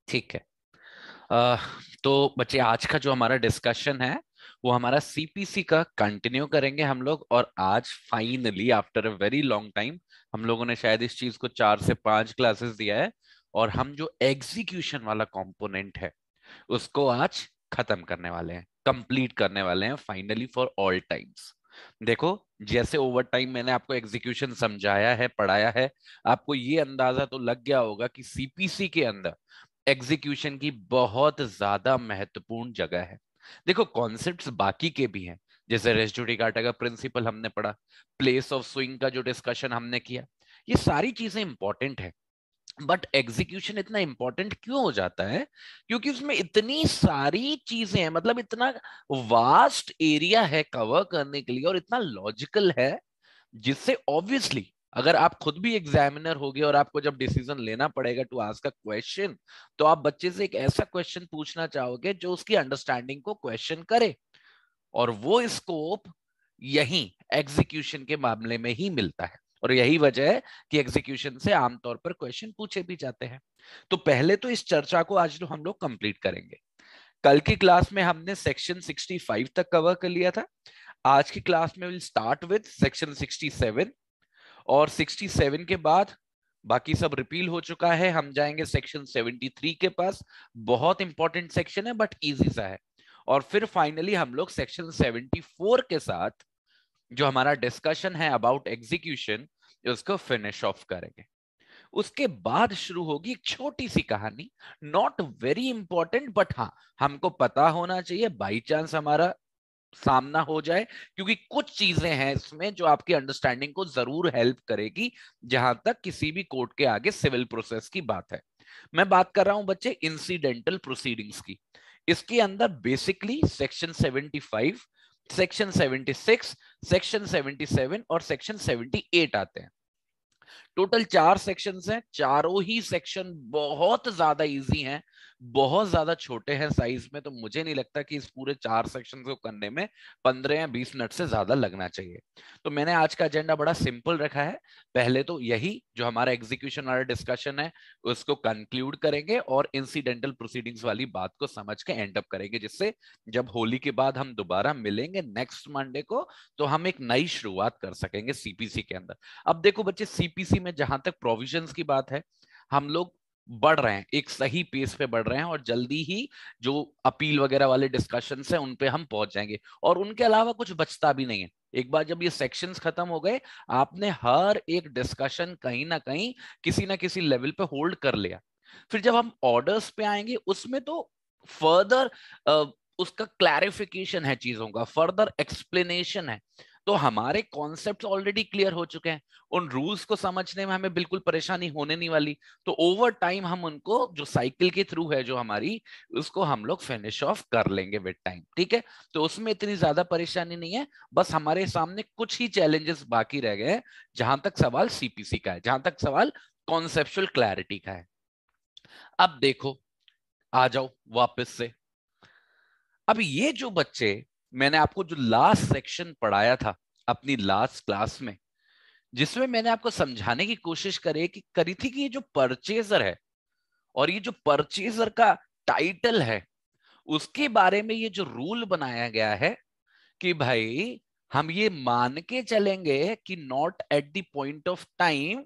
ठीक है। अ, तो बच्चे आज का जो हमारा डिस्कशन है वो हमारा सीपीसी का कंटिन्यू करेंगे हम लोग। और आज finally after a very long time हम लोगों ने शायद इस चीज को 4 से 5 क्लासेस दिया है, और हम जो एग्जीक्यूशन वाला कंपोनेंट है उसको आज खत्म करने वाले हैं, कंप्लीट करने वाले हैं फाइनली फॉर ऑल टाइम्स। देखो, जैसे ओवर टाइम मैंने आपको एग्जीक्यूशन समझाया है, पढ़ाया है, आपको ये अंदाजा तो लग गया होगा कि सीपीसी के अंदर एग्जीक्यूशन की बहुत ज्यादा महत्वपूर्ण जगह है। देखो, कॉन्सेप्ट्स बाकी के भी हैं, जैसे रेस जुडिकाटा का प्रिंसिपल हमने पढ़ा, प्लेस ऑफ स्विंग का जो डिस्कशन हमने किया, ये सारी चीजें इंपॉर्टेंट है। बट एग्जीक्यूशन इतना इंपॉर्टेंट क्यों हो जाता है? क्योंकि उसमें इतनी सारी चीजें हैं, मतलब इतना वास्ट एरिया है कवर करने के लिए, और इतना लॉजिकल है, जिससे ऑब्वियसली अगर आप खुद भी एग्जामिनर होगे और आपको जब डिसीजन लेना पड़ेगा टू आस्क अ क्वेश्चन, तो आप बच्चे से एक ऐसा क्वेश्चन पूछना चाहोगे जो उसकी अंडरस्टैंडिंग को क्वेश्चन करे। और वो स्कोप यही एग्जीक्यूशन के मामले में ही मिलता है, और यही वजह है कि एग्जीक्यूशन से आमतौर पर क्वेश्चन पूछे भी जाते हैं। तो पहले तो इस चर्चा को आज हम लोग कंप्लीट करेंगे। कल की क्लास में हमने सेक्शन 65 तक कवर कर लिया था। आज की क्लास में विल स्टार्ट विद सेक्शन 67, और 67 के बाद बाकी सब रिपील हो चुका है, हम जाएंगे सेक्शन 73 के पास। बहुत इंपॉर्टेंट सेक्शन है बट इजी सा है। और फिर फाइनली हम लोग सेक्शन 74 के साथ जो हमारा डिस्कशन है अबाउट एग्जीक्यूशन, उसको फिनिश ऑफ करेंगे। उसके बाद शुरू होगी एक छोटी सी कहानी, नॉट वेरी इंपॉर्टेंट, बट हाँ, हमको पता होना चाहिए बाई चांस हमारा सामना हो जाए, क्योंकि कुछ चीजें हैं इसमें जो आपकी अंडरस्टैंडिंग को जरूर हेल्प करेगी, जहां तक किसी भी कोर्ट के आगे सिविल प्रोसेस की बात है। मैं बात कर रहा हूं बच्चे इंसिडेंटल प्रोसीडिंग्स की। इसके अंदर बेसिकली सेक्शन 75, सेक्शन 76, सेक्शन 77 और सेक्शन 78 आते हैं। टोटल 4 सेक्शंस हैं, चारों ही सेक्शन बहुत ज्यादा इजी हैं, बहुत ज्यादा छोटे हैं साइज में, तो मुझे नहीं लगता कि इस पूरे 4 सेक्शन को करने में 15 या 20 मिनट से ज्यादा लगना चाहिए। तो मैंने आज का एजेंडा बड़ा सिंपल रखा है। पहले तो यही जो हमारा एग्जीक्यूशन वाला डिस्कशन है उसको कंक्लूड करेंगे, और इंसिडेंटल प्रोसीडिंग्स वाली बात को समझ के एंड अप करेंगे, जिससे जब होली के बाद हम दोबारा मिलेंगे नेक्स्ट मंडे को, तो हम एक नई शुरुआत कर सकेंगे सीपीसी के अंदर। अब देखो बच्चे, सीपीसी में जहां तक प्रोविजंस की बात है, हम लोग बढ़ रहे हैं, एक सही पेस पे बढ़ रहे हैं, और जल्दी ही जो अपील वगैरह वाले डिस्कशंस हैं उन पे हम पहुंच जाएंगे, और उनके अलावा कुछ बचता भी नहीं है। एक बार जब ये सेक्शंस खत्म हो गए, आपने हर एक डिस्कशन कहीं ना कहीं किसी ना किसी लेवल पे होल्ड कर लिया। फिर जब हम ऑर्डर्स पे आएंगे, उसमें तो फर्दर उसका क्लैरिफिकेशन है, चीजों का फर्दर एक्सप्लेनेशन है। तो हमारे कॉन्सेप्ट्स ऑलरेडी क्लियर हो चुके हैं, उन रूल्स को समझने में हमें बिल्कुल परेशानी होने नहीं वाली। तो ओवर टाइम हम उनको जो साइकिल के थ्रू है जो हमारी, उसको हम लोग फिनिश ऑफ कर लेंगे विद टाइम, ठीक है। तो उसमें इतनी ज्यादा परेशानी नहीं है। बस हमारे सामने कुछ ही चैलेंजेस बाकी रह गए हैं, जहां तक सवाल सीपीसी का है, जहां तक सवाल कॉन्सेप्चुअल क्लैरिटी का है। अब देखो, आ जाओ वापस से। अब ये जो बच्चे, मैंने आपको जो लास्ट सेक्शन पढ़ाया था अपनी लास्ट क्लास में, जिसमें मैंने आपको समझाने की कोशिश करी थी कि ये जो परचेजर है, और ये जो परचेजर का टाइटल है, उसके बारे में ये जो रूल बनाया गया है कि भाई हम ये मान के चलेंगे कि not at the point of time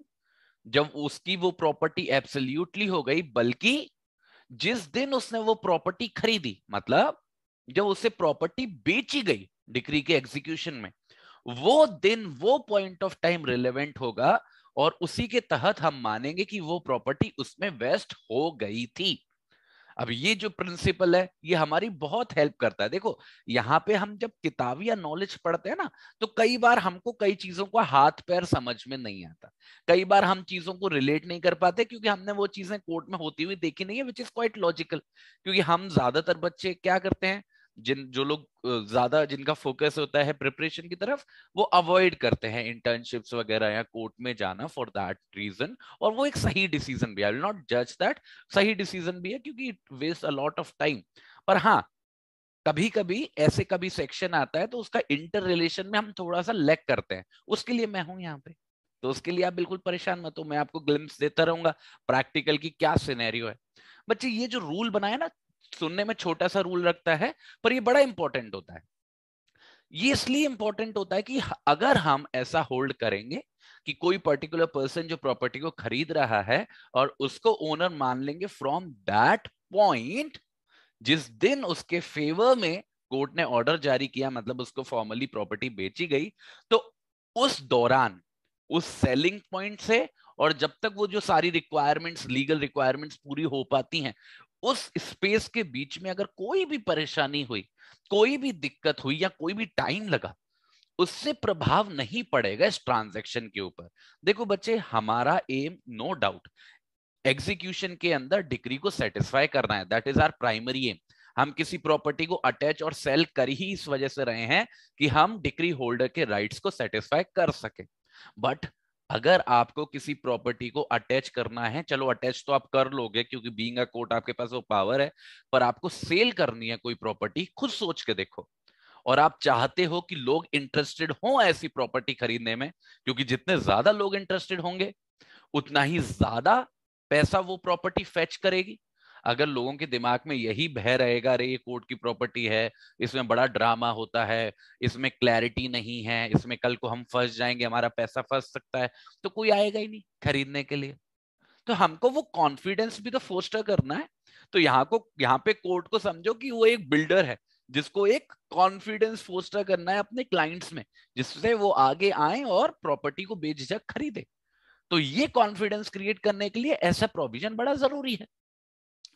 जब उसकी वो प्रॉपर्टी एब्सोल्युटली हो गई, बल्कि जिस दिन उसने वो प्रॉपर्टी खरीदी, मतलब जब उसे प्रॉपर्टी बेची गई डिक्री के एग्जीक्यूशन में, वो दिन वो पॉइंट ऑफ टाइम रिलेवेंट होगा, और उसी के तहत हम मानेंगे कि वो प्रॉपर्टी उसमें वेस्ट हो गई थी। अब ये जो प्रिंसिपल है ये हमारी बहुत हेल्प करता है। देखो, यहाँ पे हम जब किताबिया नॉलेज पढ़ते हैं ना, तो कई बार हमको कई चीजों का हाथ पैर समझ में नहीं आता, कई बार हम चीजों को रिलेट नहीं कर पाते, क्योंकि हमने वो चीजें कोर्ट में होती हुई देखी नहीं है, विच इज क्वाइट लॉजिकल। क्योंकि हम ज्यादातर बच्चे क्या करते हैं, जो लोग ज्यादा जिनका फोकस होता है प्रिपरेशन की तरफ, वो अवॉइड करते हैं इंटर्नशिप्स वगैरह या कोर्ट में जाना फॉर दैट रीजन। और वो एक सही डिसीजन भी, आई विल नॉट जज दैट, सही डिसीजन भी है, क्योंकि it waste a lot of time. पर हाँ, कभी कभी ऐसे कभी सेक्शन आता है तो उसका इंटर रिलेशन में हम थोड़ा सा लैग करते हैं, उसके लिए मैं हूं यहाँ पे। तो उसके लिए आप बिल्कुल परेशान मत हो, मैं आपको ग्लिम्स देता रहूंगा प्रैक्टिकल की क्या सिनेरियो है। बच्चे ये जो रूल बनाया ना, सुनने में छोटा सा रूल रखता है पर ये बड़ा इंपॉर्टेंट होता है। ये इसलिए इंपॉर्टेंट होता है कि अगर हम ऐसा होल्ड करेंगे कि कोई पर्टिकुलर पर्सन जो प्रॉपर्टी को खरीद रहा है और उसको ओनर मान लेंगे फ्रॉम दैट पॉइंट, जिस दिन उसके फेवर में कोर्ट ने ऑर्डर जारी किया, मतलब उसको फॉर्मली प्रॉपर्टी बेची गई, तो उस दौरान उस सेलिंग पॉइंट से और जब तक वो जो सारी रिक्वायरमेंट्स, लीगल रिक्वायरमेंट्स पूरी हो पाती हैं, उस स्पेस के बीच में अगर कोई भी परेशानी हुई, कोई भी दिक्कत हुई या कोई भी टाइम लगा, उससे प्रभाव नहीं पड़ेगा इस ट्रांजैक्शन के ऊपर। देखो बच्चे, हमारा एम नो डाउट एग्जीक्यूशन के अंदर डिक्री को सेटिस्फाई करना है, that is our primary aim. हम किसी प्रॉपर्टी को अटैच और सेल कर ही इस वजह से रहे हैं कि हम डिक्री होल्डर के राइट्स को सेटिस्फाई कर सके। बट अगर आपको किसी प्रॉपर्टी को अटैच करना है, चलो अटैच तो आप कर लोगे क्योंकि बीइंग अ कोर्ट आपके पास वो पावर है, पर आपको सेल करनी है कोई प्रॉपर्टी, खुद सोच के देखो। और आप चाहते हो कि लोग इंटरेस्टेड हों ऐसी प्रॉपर्टी खरीदने में, क्योंकि जितने ज्यादा लोग इंटरेस्टेड होंगे उतना ही ज्यादा पैसा वो प्रॉपर्टी फेच करेगी। अगर लोगों के दिमाग में यही भय रहेगा, अरे ये कोर्ट की प्रॉपर्टी है, इसमें बड़ा ड्रामा होता है, इसमें क्लैरिटी नहीं है, इसमें कल को हम फंस जाएंगे, हमारा पैसा फंस सकता है, तो कोई आएगा ही नहीं खरीदने के लिए। तो हमको वो कॉन्फिडेंस भी तो फोस्टर करना है। तो यहाँ पे कोर्ट को समझो कि वो एक बिल्डर है जिसको एक कॉन्फिडेंस फोस्टर करना है अपने क्लाइंट्स में, जिससे वो आगे आए और प्रॉपर्टी को बेझिझक खरीदे। तो ये कॉन्फिडेंस क्रिएट करने के लिए ऐसा प्रोविजन बड़ा जरूरी है।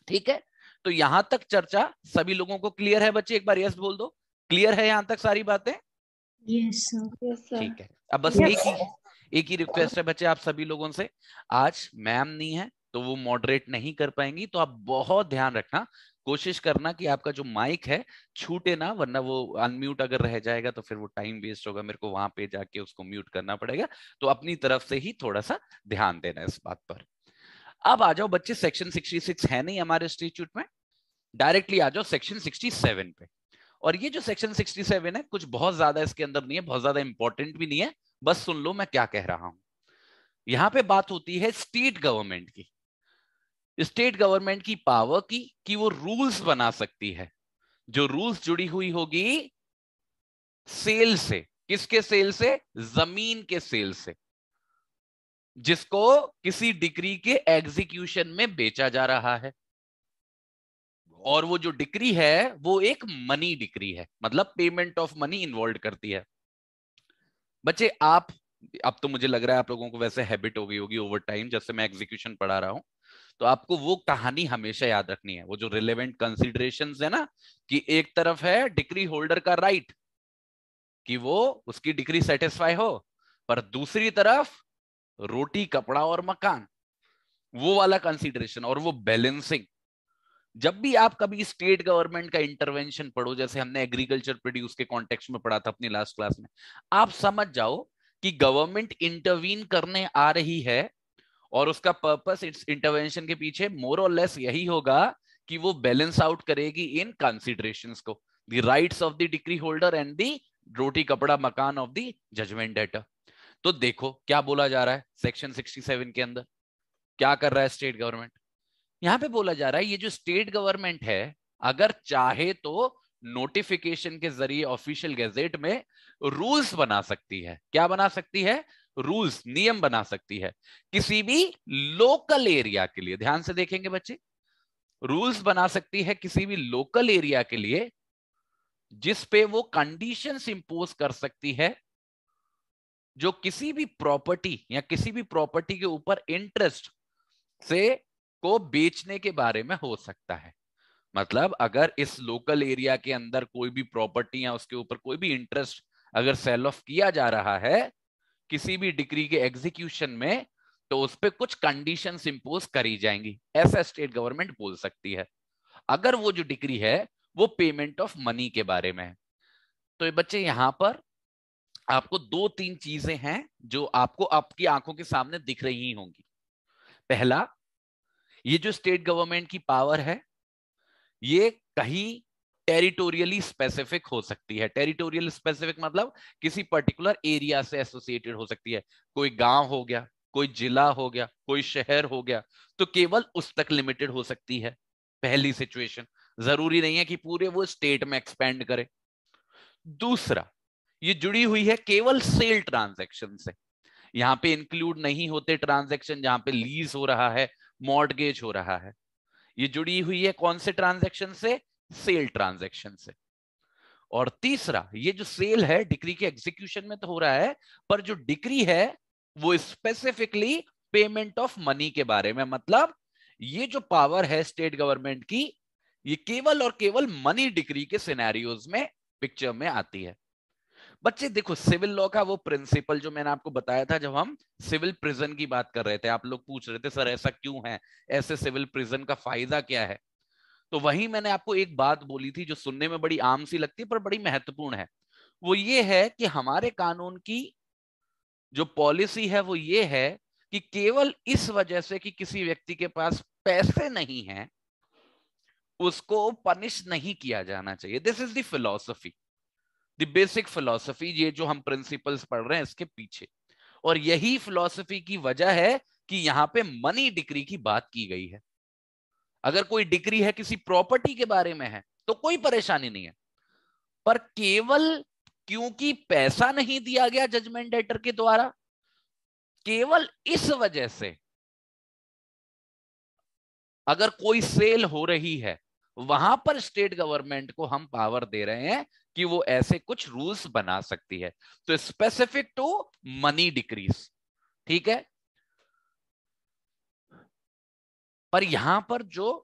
ठीक है, तो यहां तक चर्चा सभी लोगों को क्लियर है बच्चे? एक बार यस बोल दो, क्लियर है यहां तक सारी बातें? Yes sir. Yes sir. ठीक है, अब बस एक ही रिक्वेस्ट है बच्चे आप सभी लोगों से। आज मैम नहीं है तो वो मॉडरेट नहीं कर पाएंगी, तो आप बहुत ध्यान रखना, कोशिश करना कि आपका जो माइक है छूटे ना, वरना वो अनम्यूट अगर रह जाएगा तो फिर वो टाइम वेस्ट होगा, मेरे को वहां पे जाके उसको म्यूट करना पड़ेगा। तो अपनी तरफ से ही थोड़ा सा ध्यान देना इस बात पर। अब आ जाओ बच्चे, सेक्शन 66 है नहीं हमारे इंस्टीट्यूट में, डायरेक्टली आ जाओ सेक्शन 67 पे। और ये जो सेक्शन 67 है, कुछ बहुत ज्यादा इसके अंदर नहीं है, बहुत ज्यादा इंपॉर्टेंट भी नहीं है, बस सुन लो मैं क्या कह रहा हूं। यहां पे बात होती है स्टेट गवर्नमेंट की, स्टेट गवर्नमेंट की पावर की, कि वो रूल्स बना सकती है। जो रूल्स जुड़ी हुई होगी सेल से, किसके सेल से? जमीन के सेल से, जिसको किसी डिक्री के एग्जीक्यूशन में बेचा जा रहा है। और वो जो डिक्री है वो एक मनी डिक्री है, मतलब पेमेंट ऑफ मनी इन्वॉल्व करती है। बच्चे आप, अब तो मुझे लग रहा है आप लोगों को वैसे हैबिट हो गई होगी ओवर टाइम, जब से मैं एग्जीक्यूशन पढ़ा रहा हूं, तो आपको वो कहानी हमेशा याद रखनी है, वो जो रिलेवेंट कंसिडरेशंस है ना, कि एक तरफ है डिक्री होल्डर का राइट कि वो उसकी डिक्री सेटिस्फाई हो, पर दूसरी तरफ रोटी कपड़ा और मकान, वो वाला कंसिडरेशन और वो बैलेंसिंग। जब भी आप कभी स्टेट गवर्नमेंट का इंटरवेंशन पढ़ो, जैसे हमने एग्रीकल्चर प्रोड्यूस के कॉन्टेक्स्ट में पढ़ा था अपनी लास्ट क्लास में, आप समझ जाओ कि गवर्नमेंट इंटरवीन करने आ रही है और उसका पर्पस इट्स इंटरवेंशन के पीछे मोर और लेस यही होगा कि वो बैलेंस आउट करेगी इन कंसिडरेशंस को, the rights of the decree holder and the roti kapda makaan of the judgement debtor. तो देखो क्या बोला जा रहा है सेक्शन 67 के अंदर, क्या कर रहा है स्टेट गवर्नमेंट। यहां पे बोला जा रहा है ये जो स्टेट गवर्नमेंट है, अगर चाहे तो नोटिफिकेशन के जरिए ऑफिशियल गैजेट में रूल्स बना सकती है। क्या बना सकती है? रूल्स, नियम बना सकती है किसी भी लोकल एरिया के लिए। ध्यान से देखेंगे बच्चे, रूल्स बना सकती है किसी भी लोकल एरिया के लिए, जिस पे वो कंडीशंस इंपोज कर सकती है जो किसी भी प्रॉपर्टी या किसी भी प्रॉपर्टी के ऊपर इंटरेस्ट से को बेचने के बारे में हो सकता है। मतलब अगर इस लोकल एरिया के अंदर कोई भी प्रॉपर्टी या उसके ऊपर कोई भी इंटरेस्ट अगर सेल ऑफ किया जा रहा है किसी भी डिक्री के एग्जीक्यूशन में, तो उस पर कुछ कंडीशंस इंपोज करी जाएंगी, ऐसा स्टेट गवर्नमेंट बोल सकती है, अगर वो जो डिक्री है वो पेमेंट ऑफ मनी के बारे में है। तो ये बच्चे यहां पर आपको दो तीन चीजें हैं जो आपको आपकी आंखों के सामने दिख रही होंगी। पहला, ये जो स्टेट गवर्नमेंट की पावर है ये कहीं टेरिटोरियली स्पेसिफिक हो सकती है। टेरिटोरियल स्पेसिफिक मतलब किसी पर्टिकुलर एरिया से एसोसिएटेड हो सकती है। कोई गांव हो गया, कोई जिला हो गया, कोई शहर हो गया, तो केवल उस तक लिमिटेड हो सकती है। पहली सिचुएशन, जरूरी नहीं है कि पूरे वो स्टेट में एक्सपेंड करे। दूसरा, ये जुड़ी हुई है केवल सेल ट्रांजैक्शन से, यहां पे इंक्लूड नहीं होते ट्रांजैक्शन जहां पे लीज हो रहा है, मॉर्टगेज हो रहा है। ये जुड़ी हुई है कौन से ट्रांजैक्शन से? सेल ट्रांजैक्शन से। और तीसरा, ये जो सेल है डिक्री के एग्जीक्यूशन में तो हो रहा है, पर जो डिक्री है वो स्पेसिफिकली पेमेंट ऑफ मनी के बारे में, मतलब ये जो पावर है स्टेट गवर्नमेंट की, ये केवल और केवल मनी डिक्री के सिनेरियोज में पिक्चर में आती है। बच्चे देखो, सिविल लॉ का वो प्रिंसिपल जो मैंने आपको बताया था जब हम सिविल प्रिजन की बात कर रहे थे, आप लोग पूछ रहे थे सर ऐसा क्यों है, ऐसे सिविल प्रिजन का फायदा क्या है, तो वही मैंने आपको एक बात बोली थी जो सुनने में बड़ी आम सी लगती है पर बड़ी महत्वपूर्ण है। वो ये है कि हमारे कानून की जो पॉलिसी है वो ये है कि केवल इस वजह से कि किसी व्यक्ति के पास पैसे नहीं है उसको पनिश नहीं किया जाना चाहिए। This is the philosophy, the basic philosophy, ये जो हम प्रिंसिपल्स पढ़ रहे हैं इसके पीछे। और यही फिलॉसफी की वजह है कि यहां पे मनी डिक्री की बात की गई है। अगर कोई डिक्री है किसी प्रॉपर्टी के बारे में है तो कोई परेशानी नहीं है, पर केवल क्योंकि पैसा नहीं दिया गया जजमेंट डेटर के द्वारा, केवल इस वजह से अगर कोई सेल हो रही है, वहां पर स्टेट गवर्नमेंट को हम पावर दे रहे हैं कि वो ऐसे कुछ रूल्स बना सकती है, तो स्पेसिफिक टू मनी डिक्रीज। ठीक है, पर यहां पर जो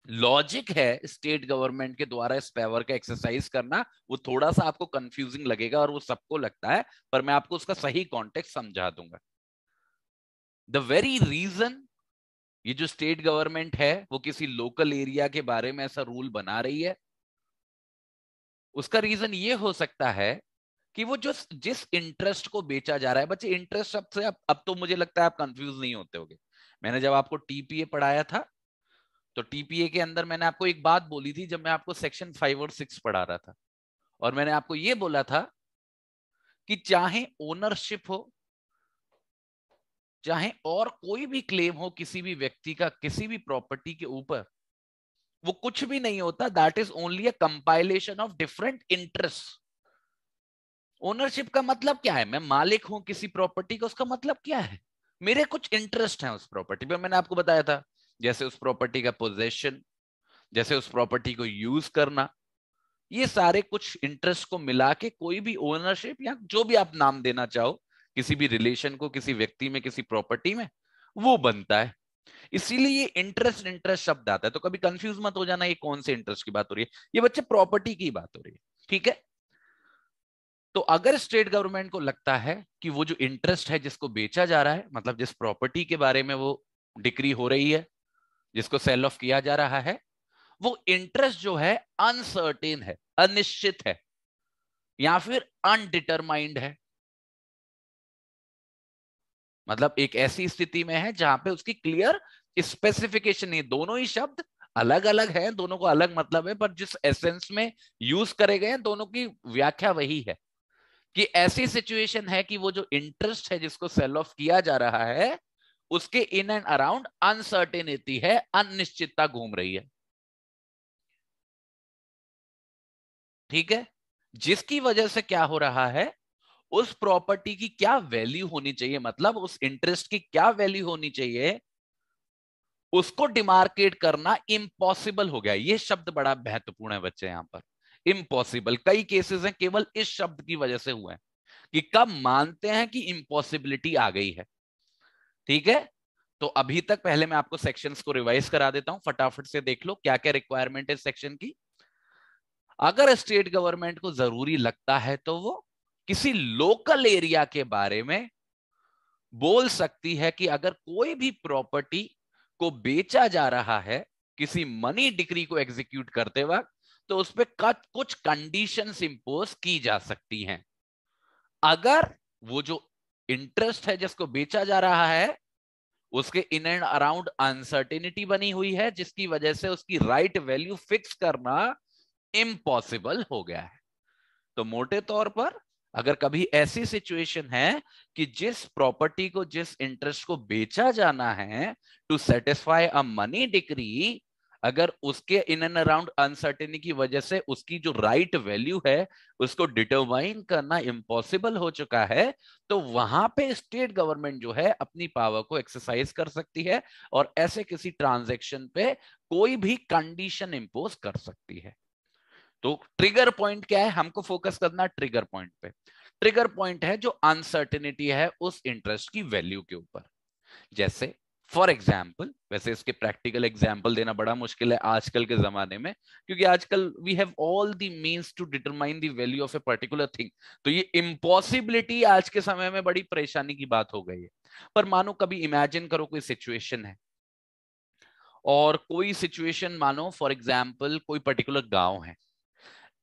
लॉजिक है स्टेट गवर्नमेंट के द्वारा इस पावर का एक्सरसाइज करना, वो थोड़ा सा आपको कंफ्यूजिंग लगेगा और वो सबको लगता है, पर मैं आपको उसका सही कॉन्टेक्स्ट समझा दूंगा। द वेरी रीजन ये जो स्टेट गवर्नमेंट है वो किसी लोकल एरिया के बारे में ऐसा रूल बना रही है, उसका रीजन ये हो सकता है कि वो जो जिस इंटरेस्ट को बेचा जा रहा है, बच्चे इंटरेस्ट शब्द से अब तो मुझे लगता है आप कंफ्यूज नहीं होते होगे। मैंने जब आपको टीपीए पढ़ाया था तो टीपीए के अंदर मैंने आपको एक बात बोली थी, जब मैं आपको सेक्शन 5 और 6 पढ़ा रहा था, और मैंने आपको यह बोला था कि चाहे ओनरशिप हो, चाहे और कोई भी क्लेम हो किसी भी व्यक्ति का किसी भी प्रॉपर्टी के ऊपर, वो कुछ भी नहीं होता, that is only a compilation of different interest. Ownership का मतलब क्या है? मैं मालिक हूं किसी प्रॉपर्टी का, उसका मतलब क्या है? मेरे कुछ इंटरेस्ट हैं उस प्रॉपर्टी पे, मैंने आपको बताया था, जैसे उस प्रॉपर्टी का पोजेशन, जैसे उस प्रॉपर्टी को यूज करना, ये सारे कुछ इंटरेस्ट को मिला के कोई भी ओनरशिप या जो भी आप नाम देना चाहो किसी भी रिलेशन को किसी व्यक्ति में किसी प्रॉपर्टी में, वो बनता है। इसीलिए ये इंटरेस्ट इंटरेस्ट शब्द आता है, तो कभी कंफ्यूज मत हो जाना ये कौन से इंटरेस्ट की बात हो रही है, ये बच्चे प्रॉपर्टी की बात हो रही है। ठीक है, तो अगर स्टेट गवर्नमेंट को लगता है कि वो जो इंटरेस्ट है जिसको बेचा जा रहा है, मतलब जिस प्रॉपर्टी के बारे में वो डिक्री हो रही है, जिसको सेल ऑफ किया जा रहा है, वो इंटरेस्ट जो है अनसर्टेन है, अनिश्चित है, या फिर अनडिटरमाइंड है, मतलब एक ऐसी स्थिति में है जहां पे उसकी क्लियर स्पेसिफिकेशन नहीं, दोनों ही शब्द अलग अलग है, दोनों को अलग मतलब है, पर जिस एसेंस में यूज करे गए हैं दोनों की व्याख्या वही है कि ऐसी सिचुएशन है कि वो जो इंटरेस्ट है जिसको सेल ऑफ किया जा रहा है उसके इन एंड अराउंड अनसर्टेनिटी है, अनिश्चितता घूम रही है। ठीक है, जिसकी वजह से क्या हो रहा है, उस प्रॉपर्टी की क्या वैल्यू होनी चाहिए, मतलब उस इंटरेस्ट की क्या वैल्यू होनी चाहिए, उसको डिमार्केट करना इम्पॉसिबल हो गया। ये शब्द बड़ा महत्वपूर्ण है बच्चे यहां पर, इम्पॉसिबल। कई केसेस हैं केवल इस शब्द की वजह से हुए हैं कि कब मानते हैं कि इम्पॉसिबिलिटी आ गई है। ठीक है, तो अभी तक पहले मैं आपको सेक्शंस को रिवाइज करा देता हूं, फटाफट से देख लो क्या क्या रिक्वायरमेंट है सेक्शन की। अगर स्टेट गवर्नमेंट को जरूरी लगता है तो वो किसी लोकल एरिया के बारे में बोल सकती है कि अगर कोई भी प्रॉपर्टी को बेचा जा रहा है किसी मनी डिक्री को एग्जीक्यूट करते वक्त, तो उस पर कुछ कंडीशंस इंपोज की जा सकती हैं। अगर वो जो इंटरेस्ट है जिसको बेचा जा रहा है उसके इन एंड अराउंड अनसर्टेनिटी बनी हुई है, जिसकी वजह से उसकी राइट वैल्यू फिक्स करना इम्पॉसिबल हो गया है। तो मोटे तौर पर अगर कभी ऐसी सिचुएशन है कि जिस प्रॉपर्टी को जिस इंटरेस्ट को बेचा जाना है to satisfy a money decree, अगर उसके इन एंड अराउंड अनसर्टेनिटी की वजह से उसकी जो राइट वैल्यू है उसको डिटरमाइन करना इम्पॉसिबल हो चुका है, तो वहां पे स्टेट गवर्नमेंट जो है अपनी पावर को एक्सरसाइज कर सकती है और ऐसे किसी ट्रांजैक्शन पे कोई भी कंडीशन इंपोज कर सकती है। तो ट्रिगर पॉइंट क्या है, हमको फोकस करना ट्रिगर पॉइंट पे। ट्रिगर पॉइंट है जो अनसर्टेनिटी है उस इंटरेस्ट की वैल्यू के ऊपर। जैसे फॉर एग्जाम्पल, वैसे इसके प्रैक्टिकल एग्जाम्पल देना बड़ा मुश्किल है आजकल के जमाने में, क्योंकि आजकल we have all the means to determine the value of a particular thing. तो ये इम्पॉसिबिलिटी आज के समय में बड़ी परेशानी की बात हो गई है। पर मानो कभी इमेजिन करो कोई सिचुएशन है, और कोई सिचुएशन मानो फॉर एग्जाम्पल कोई पर्टिकुलर गांव है,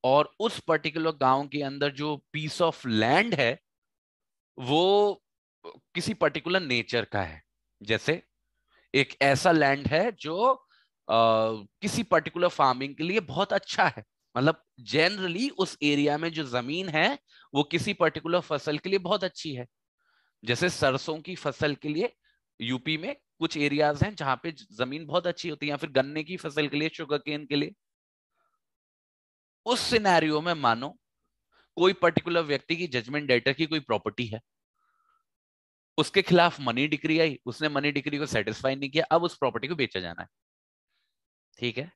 और उस पर्टिकुलर गांव के अंदर जो पीस ऑफ लैंड है वो किसी पर्टिकुलर नेचर का है। जैसे एक ऐसा लैंड है जो किसी पर्टिकुलर फार्मिंग के लिए बहुत अच्छा है। मतलब जनरली उस एरिया में जो जमीन है वो किसी पर्टिकुलर फसल के लिए बहुत अच्छी है। जैसे सरसों की फसल के लिए यूपी में कुछ एरियाज हैं जहां पे जमीन बहुत अच्छी होती है, या फिर गन्ने की फसल के लिए, शुगर केन के लिए। उस सिनेरियो में मानो कोई पर्टिकुलर व्यक्ति की जजमेंट डेटर की कोई प्रॉपर्टी है, उसके खिलाफ मनी डिक्री आई, उसने मनी डिक्री को सेटिस्फाई नहीं किया, अब उस प्रॉपर्टी को बेचा जाना है। ठीक है,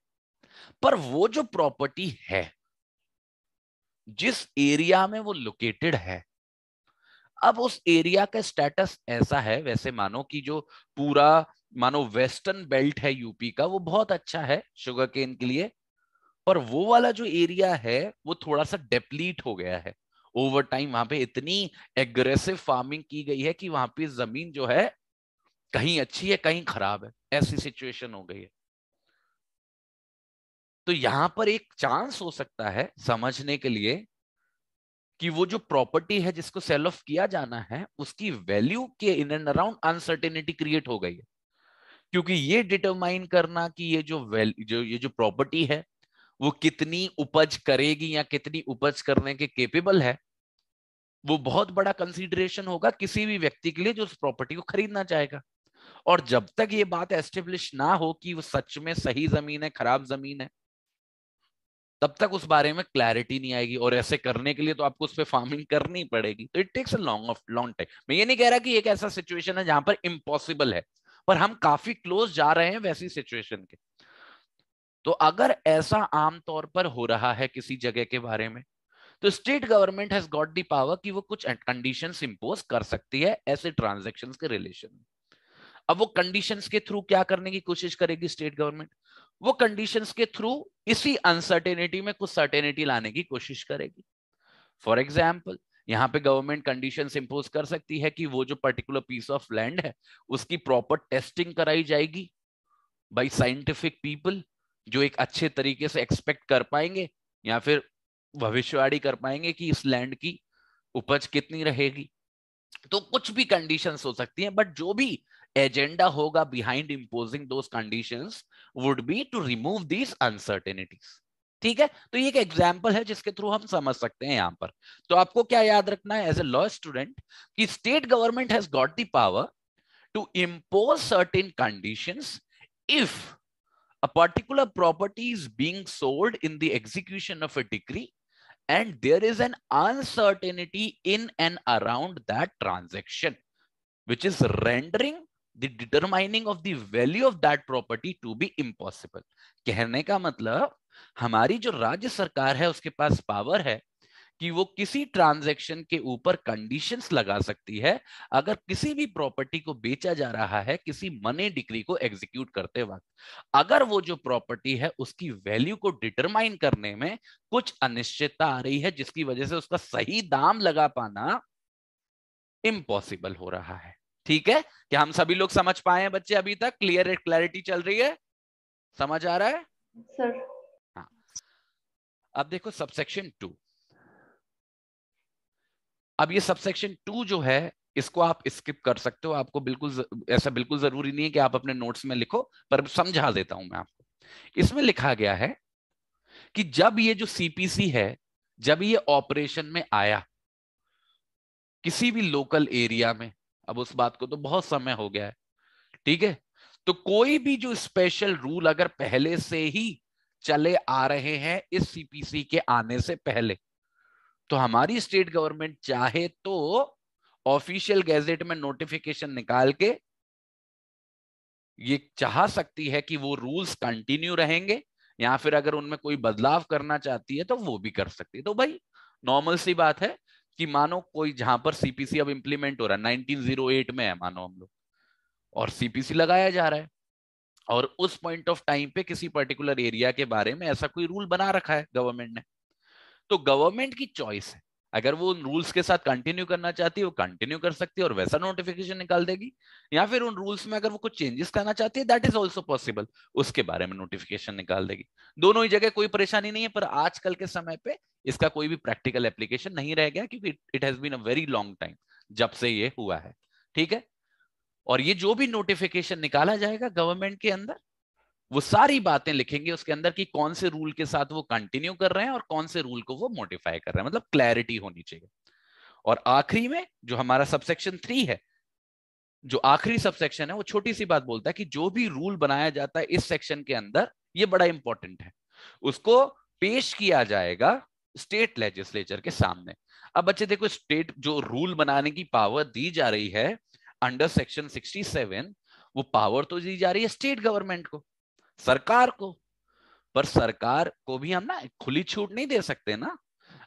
पर वो जो प्रॉपर्टी है जिस एरिया में वो लोकेटेड है, अब उस एरिया का स्टेटस ऐसा है, वैसे मानो कि जो पूरा मानो वेस्टर्न बेल्ट है यूपी का वो बहुत अच्छा है शुगर केन के लिए, पर वो वाला जो एरिया है वो थोड़ा सा डेप्लीट हो गया है। ओवर टाइम वहां पे इतनी एग्रेसिव फार्मिंग की गई है कि वहां पे जमीन जो है कहीं अच्छी है कहीं खराब है, ऐसी सिचुएशन हो गई है। तो यहां पर एक चांस हो सकता है समझने के लिए कि वो जो प्रॉपर्टी है जिसको सेल ऑफ किया जाना है उसकी वैल्यू के in and around uncertainty create हो गई है। क्योंकि ये डिटरमाइन करना कि ये जो प्रॉपर्टी है वो कितनी उपज करेगी या कितनी उपज करने के केपेबल है, वो बहुत बड़ा कंसीडरेशन होगा किसी भी व्यक्ति के लिए जो उस प्रॉपर्टी को खरीदना चाहेगा। और जब तक ये बात एस्टेब्लिश ना हो कि वो सच में सही जमीन है खराब जमीन है, तब तक उस बारे में क्लैरिटी नहीं आएगी। और ऐसे करने के लिए तो आपको उस पर फार्मिंग करनी पड़ेगी। तो it takes a long time. मैं ये नहीं कह रहा कि एक ऐसा सिचुएशन है जहां पर इम्पॉसिबल है, पर हम काफी क्लोज जा रहे हैं वैसी सिचुएशन के। तो अगर ऐसा आमतौर पर हो रहा है किसी जगह के बारे में, तो state government has got the power कि वो कुछ कंडीशंस इंपोज कर सकती है ऐसे ट्रांजैक्शंस के रिलेशन में। अब वो कंडीशंस के थ्रू क्या करने की कोशिश करेगी स्टेट गवर्नमेंट, वो कंडीशंस के थ्रू इसी अनसर्टेनिटी में कुछ सर्टेनिटी लाने की कोशिश करेगी। फॉर एग्जाम्पल, यहाँ पे गवर्नमेंट कंडीशंस इंपोज कर सकती है कि वो जो पर्टिकुलर पीस ऑफ लैंड है उसकी प्रॉपर टेस्टिंग कराई जाएगी बाय साइंटिफिक पीपल, जो एक अच्छे तरीके से एक्सपेक्ट कर पाएंगे या फिर भविष्यवाणी कर पाएंगे कि इस लैंड की उपज कितनी रहेगी। तो कुछ भी कंडीशंस हो सकती हैं, बट जो भी एजेंडा होगा behind imposing those conditions would be to remove these uncertainties. ठीक है, तो ये एक एग्जांपल है जिसके थ्रू हम समझ सकते हैं यहां पर। तो आपको क्या याद रखना है एज ए लॉ स्टूडेंट कि state government has got the power to impose certain conditions if a particular property is being sold in the execution of a decree and there is an uncertainty in and around that transaction which is rendering the determining of the value of that property to be impossible। कहने का मतलब हमारी जो राज्य सरकार है उसके पास power है कि वो किसी ट्रांजैक्शन के ऊपर कंडीशंस लगा सकती है अगर किसी भी प्रॉपर्टी को बेचा जा रहा है किसी मनी डिक्री को एग्जीक्यूट करते वक्त, अगर वो जो प्रॉपर्टी है उसकी वैल्यू को डिटरमाइन करने में कुछ अनिश्चितता आ रही है जिसकी वजह से उसका सही दाम लगा पाना इम्पॉसिबल हो रहा है। ठीक है, क्या हम सभी लोग समझ पाए हैं बच्चे? अभी तक क्लियर, क्लैरिटी चल रही है, समझ आ रहा है सर। हाँ। अब देखो सबसेक्शन 2। अब ये सबसेक्शन 2 जो है इसको आप स्किप कर सकते हो, आपको बिल्कुल ऐसा बिल्कुल जरूरी नहीं है कि आप अपने नोट्स में लिखो, पर समझा देता हूं मैं आपको। इसमें लिखा गया है कि जब ये जो सीपीसी है जब ये ऑपरेशन में आया किसी भी लोकल एरिया में, अब उस बात को तो बहुत समय हो गया है, ठीक है, तो कोई भी जो स्पेशल रूल अगर पहले से ही चले आ रहे हैं इस सीपीसी के आने से पहले, तो हमारी स्टेट गवर्नमेंट चाहे तो ऑफिशियल गैजेट में नोटिफिकेशन निकाल के ये चाह सकती है कि वो रूल्स कंटिन्यू रहेंगे, या फिर अगर उनमें कोई बदलाव करना चाहती है तो वो भी कर सकती है। तो भाई नॉर्मल सी बात है कि मानो कोई जहां पर सीपीसी अब इंप्लीमेंट हो रहा है 1908 में है मानो हम लोग, और सीपीसी लगाया जा रहा है, और उस पॉइंट ऑफ टाइम पे किसी पर्टिकुलर एरिया के बारे में ऐसा कोई रूल बना रखा है गवर्नमेंट ने, तो गवर्नमेंट की चॉइस है। अगर वो उन रूल्स के साथ कंटिन्यू करना चाहती है वो कंटिन्यू कर सकती है और वैसा नोटिफिकेशन निकाल देगी, या फिर उन रूल्स में अगर वो कुछ चेंजेस करना चाहती है दैट इज ऑल्सो पॉसिबल, उसके बारे में नोटिफिकेशन निकाल देगी। दोनों ही जगह कोई परेशानी नहीं है, पर आजकल के समय पे इसका कोई भी प्रैक्टिकल एप्लीकेशन नहीं रह गया, क्योंकि it has been a very long time जब से ये हुआ है। ठीक है, और ये जो भी नोटिफिकेशन निकाला जाएगा गवर्नमेंट के अंदर, वो सारी बातें लिखेंगे उसके अंदर कि कौन से रूल के साथ वो कंटिन्यू कर रहे हैं और कौन से रूल को वो मॉडिफाई कर रहे हैं, मतलब क्लैरिटी होनी चाहिए। और आखिरी में जो हमारा सबसेक्शन 3 है, जो आखिरी सबसेक्शन है, वो छोटी सी बात बोलता है कि जो भी रूल बनाया जाता है इस सेक्शन के अंदर, ये बड़ा इंपॉर्टेंट है, उसको पेश किया जाएगा स्टेट लेजिस्लेचर के सामने। अब बच्चे देखो, स्टेट जो रूल बनाने की पावर दी जा रही है अंडर सेक्शन 67, वो पावर तो दी जा रही है स्टेट गवर्नमेंट को, सरकार को। पर सरकार को भी हम ना खुली छूट नहीं दे सकते ना।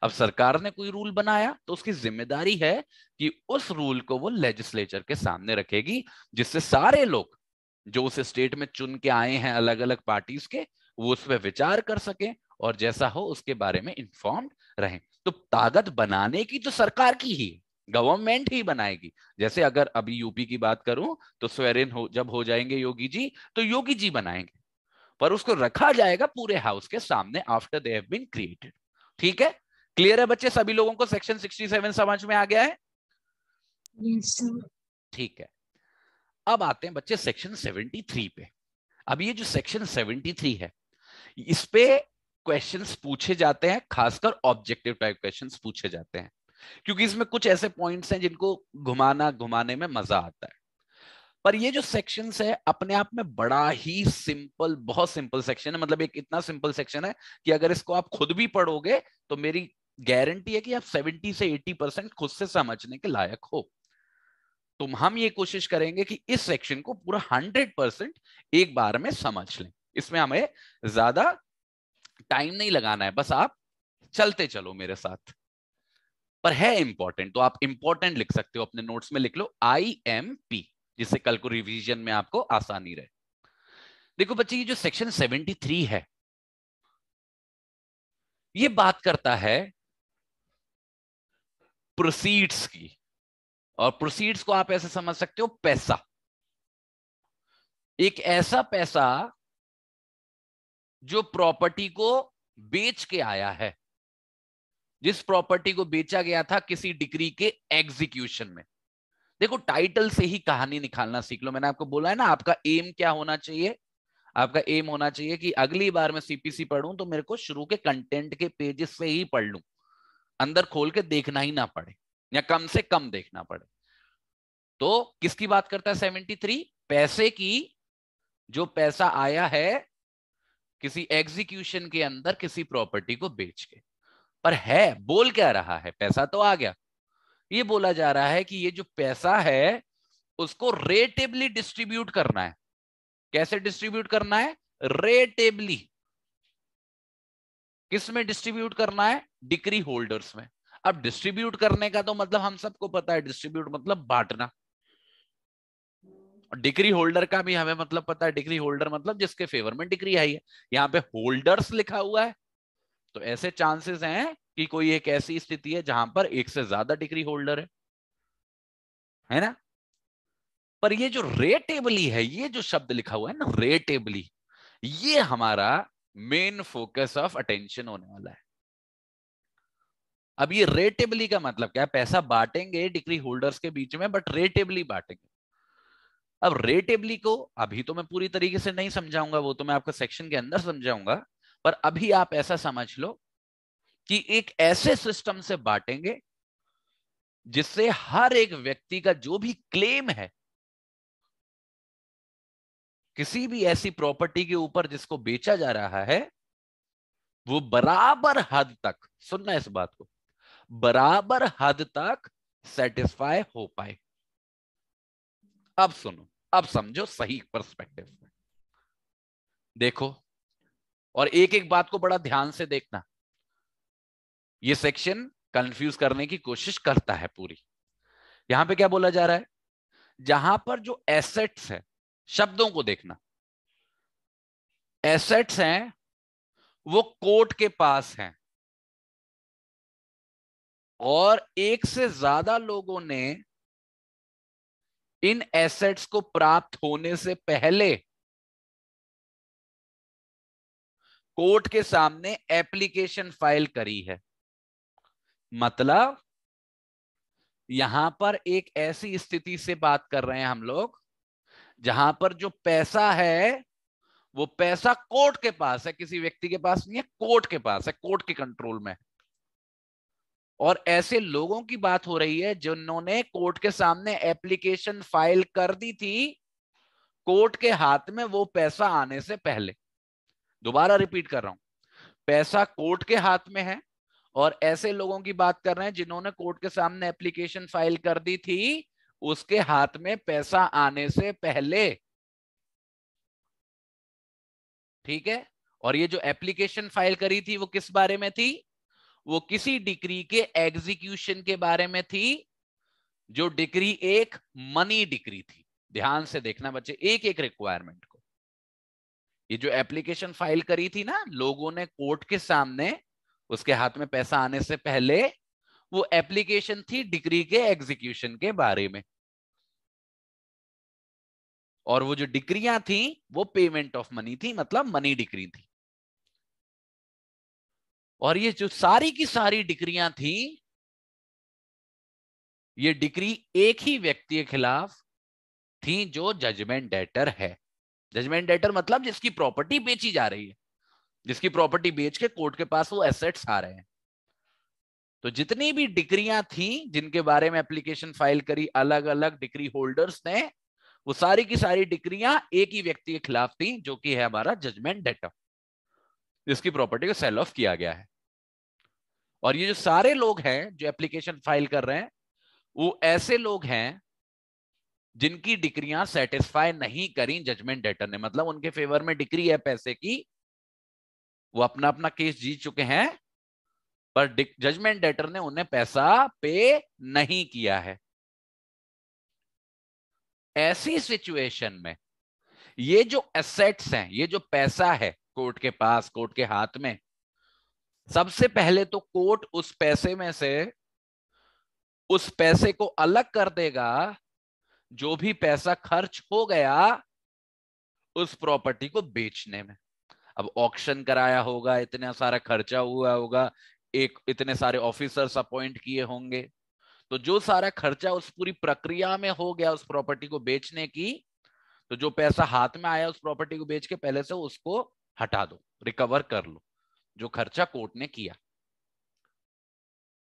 अब सरकार ने कोई रूल बनाया तो उसकी जिम्मेदारी है कि उस रूल को वो लेजिस्लेचर के सामने रखेगी, जिससे सारे लोग जो उस स्टेट में चुन के आए हैं अलग अलग पार्टीज के, वो उस पर विचार कर सके और जैसा हो उसके बारे में इंफॉर्म्ड रहें। तो ताकत बनाने की तो सरकार की ही, गवर्नमेंट ही बनाएगी। जैसे अगर अभी यूपी की बात करूं तो स्वेरिन हो जब हो जाएंगे योगी जी, तो योगी जी बनाएंगे, पर उसको रखा जाएगा पूरे हाउस के सामने after they have been created. ठीक है, क्लियर है बच्चे? सभी लोगों को सेक्शन 67 समझ में आ गया है? Yes sir. ठीक है, अब आते हैं बच्चे सेक्शन 73 पे। अब ये जो सेक्शन 73 है, इस पे क्वेश्चंस पूछे जाते हैं, खासकर ऑब्जेक्टिव टाइप क्वेश्चंस पूछे जाते हैं, क्योंकि इसमें कुछ ऐसे पॉइंट्स हैं जिनको घुमाना घुमाने में मजा आता है। पर ये जो सेक्शंस है अपने आप में बड़ा ही सिंपल, बहुत सिंपल सेक्शन है, मतलब एक इतना सिंपल सेक्शन है कि अगर इसको आप खुद भी पढ़ोगे तो मेरी गारंटी है कि आप 70 से 80% खुद से समझने के लायक हो। तो हम ये कोशिश करेंगे कि इस सेक्शन को पूरा 100% एक बार में समझ लें। इसमें हमें ज्यादा टाइम नहीं लगाना है, बस आप चलते चलो मेरे साथ। पर है इंपॉर्टेंट, तो आप इंपॉर्टेंट लिख सकते हो, अपने नोट्स में लिख लो IMP, जिससे कल को रिवीजन में आपको आसानी रहे। देखो बच्चे, ये जो सेक्शन 73 है, ये बात करता है प्रोसीड्स की। और प्रोसीड्स को आप ऐसे समझ सकते हो, पैसा, एक ऐसा पैसा जो प्रॉपर्टी को बेच के आया है, जिस प्रॉपर्टी को बेचा गया था किसी डिक्री के एग्जीक्यूशन में। देखो, टाइटल से ही कहानी निकालना सीख लो। मैंने आपको बोला है ना, आपका एम क्या होना चाहिए? आपका एम होना चाहिए कि अगली बार मैं सीपीसी पढ़ूं तो मेरे को शुरू के कंटेंट के पेजेस से ही पढ़ लूं, अंदर खोल के देखना ही ना पड़े, या कम से कम देखना पड़े। तो किसकी बात करता है 73? पैसे की, जो पैसा आया है किसी एग्जीक्यूशन के अंदर किसी प्रॉपर्टी को बेच के। पर है बोल क्या रहा है? पैसा तो आ गया, ये बोला जा रहा है कि ये जो पैसा है उसको रेटेबली डिस्ट्रीब्यूट करना है। कैसे डिस्ट्रीब्यूट करना है? रेटेबली। किस में डिस्ट्रीब्यूट करना है? डिक्री होल्डर्स में। अब डिस्ट्रीब्यूट करने का तो मतलब हम सबको पता है, डिस्ट्रीब्यूट मतलब बांटना। डिक्री होल्डर का भी हमें मतलब पता है, डिक्री होल्डर मतलब जिसके फेवर में डिक्री आई है। यहाँ पे होल्डर्स लिखा हुआ है, तो ऐसे चांसेस हैं कि कोई एक ऐसी स्थिति है जहां पर एक से ज्यादा डिक्री होल्डर है ना? पर ये जो रेटेबली है, ये जो शब्द लिखा हुआ है ना, रेटेबली, ये हमारा मेन फोकस ऑफ अटेंशन होने वाला है। अब ये रेटेबली का मतलब क्या है? पैसा बांटेंगे डिक्री होल्डर्स के बीच में, बट रेटेबली बांटेंगे। अब रेटेबली को अभी तो मैं पूरी तरीके से नहीं समझाऊंगा, वो तो मैं आपको सेक्शन के अंदर समझाऊंगा। पर अभी आप ऐसा समझ लो कि एक ऐसे सिस्टम से बांटेंगे जिससे हर एक व्यक्ति का जो भी क्लेम है किसी भी ऐसी प्रॉपर्टी के ऊपर जिसको बेचा जा रहा है वो बराबर हद तक, सुनना इस बात को, बराबर हद तक सेटिस्फाई हो पाए। अब सुनो, अब समझो सही पर्सपेक्टिव में देखो, और एक एक बात को बड़ा ध्यान से देखना। ये सेक्शन कंफ्यूज करने की कोशिश करता है पूरी। यहां पे क्या बोला जा रहा है, जहां पर जो एसेट्स है, शब्दों को देखना, एसेट्स हैं वो कोर्ट के पास हैं और एक से ज्यादा लोगों ने इन एसेट्स को प्राप्त होने से पहले कोर्ट के सामने एप्लीकेशन फाइल करी है। मतलब यहां पर एक ऐसी स्थिति से बात कर रहे हैं हम लोग जहां पर जो पैसा है वो पैसा कोर्ट के पास है, किसी व्यक्ति के पास नहीं है, कोर्ट के पास है, कोर्ट के कंट्रोल में। और ऐसे लोगों की बात हो रही है जिन्होंने कोर्ट के सामने एप्लीकेशन फाइल कर दी थी कोर्ट के हाथ में वो पैसा आने से पहले। दोबारा रिपीट कर रहा हूं, पैसा कोर्ट के हाथ में है और ऐसे लोगों की बात कर रहे हैं जिन्होंने कोर्ट के सामने एप्लीकेशन फाइल कर दी थी उसके हाथ में पैसा आने से पहले। ठीक है, और ये जो एप्लीकेशन फाइल करी थी वो किस बारे में थी, वो किसी डिक्री के एग्जीक्यूशन के बारे में थी, जो डिक्री एक मनी डिक्री थी। ध्यान से देखना बच्चे एक एक रिक्वायरमेंट को। ये जो एप्लीकेशन फाइल करी थी ना लोगों ने कोर्ट के सामने उसके हाथ में पैसा आने से पहले, वो एप्लीकेशन थी डिक्री के एग्जीक्यूशन के बारे में। और वो जो डिक्रियां थी वो पेमेंट ऑफ मनी थी, मतलब मनी डिक्री थी। और ये जो सारी की सारी डिक्रियां थी ये डिक्री एक ही व्यक्ति के खिलाफ थी जो जजमेंट डेटर है। जजमेंट डेटर मतलब जिसकी प्रॉपर्टी बेची जा रही है, जिसकी प्रॉपर्टी बेच के कोर्ट के पास वो एसेट्स आ रहे हैं। तो जितनी भी डिक्रियां थी जिनके बारे में एप्लीकेशन फाइल करी अलग अलग डिक्री होल्डर्स ने, वो सारी की सारी डिक्रियां एक ही व्यक्ति के खिलाफ थी जो कि है हमारा जजमेंट डेटर, जिसकी प्रॉपर्टी को सेल ऑफ किया गया है। और ये जो सारे लोग हैं जो एप्लीकेशन फाइल कर रहे हैं वो ऐसे लोग हैं जिनकी डिक्रियां सेटिस्फाई नहीं करी जजमेंट डेटर ने, मतलब उनके फेवर में डिक्री है पैसे की, वो अपना अपना केस जीत चुके हैं पर जजमेंट डेटर ने उन्हें पैसा पे नहीं किया है। ऐसी सिचुएशन में ये जो एसेट्स हैं, ये जो पैसा है कोर्ट के पास, कोर्ट के हाथ में, सबसे पहले तो कोर्ट उस पैसे में से उस पैसे को अलग कर देगा जो भी पैसा खर्च हो गया उस प्रॉपर्टी को बेचने में। अब ऑक्शन कराया होगा, इतना सारा खर्चा हुआ होगा, एक इतने सारे ऑफिसर्स अपॉइंट किए होंगे, तो जो सारा खर्चा उस पूरी प्रक्रिया में हो गया उस प्रॉपर्टी को बेचने की, तो जो पैसा हाथ में आया उस प्रॉपर्टी को बेच के पहले से उसको हटा दो, रिकवर कर लो जो खर्चा कोर्ट ने किया।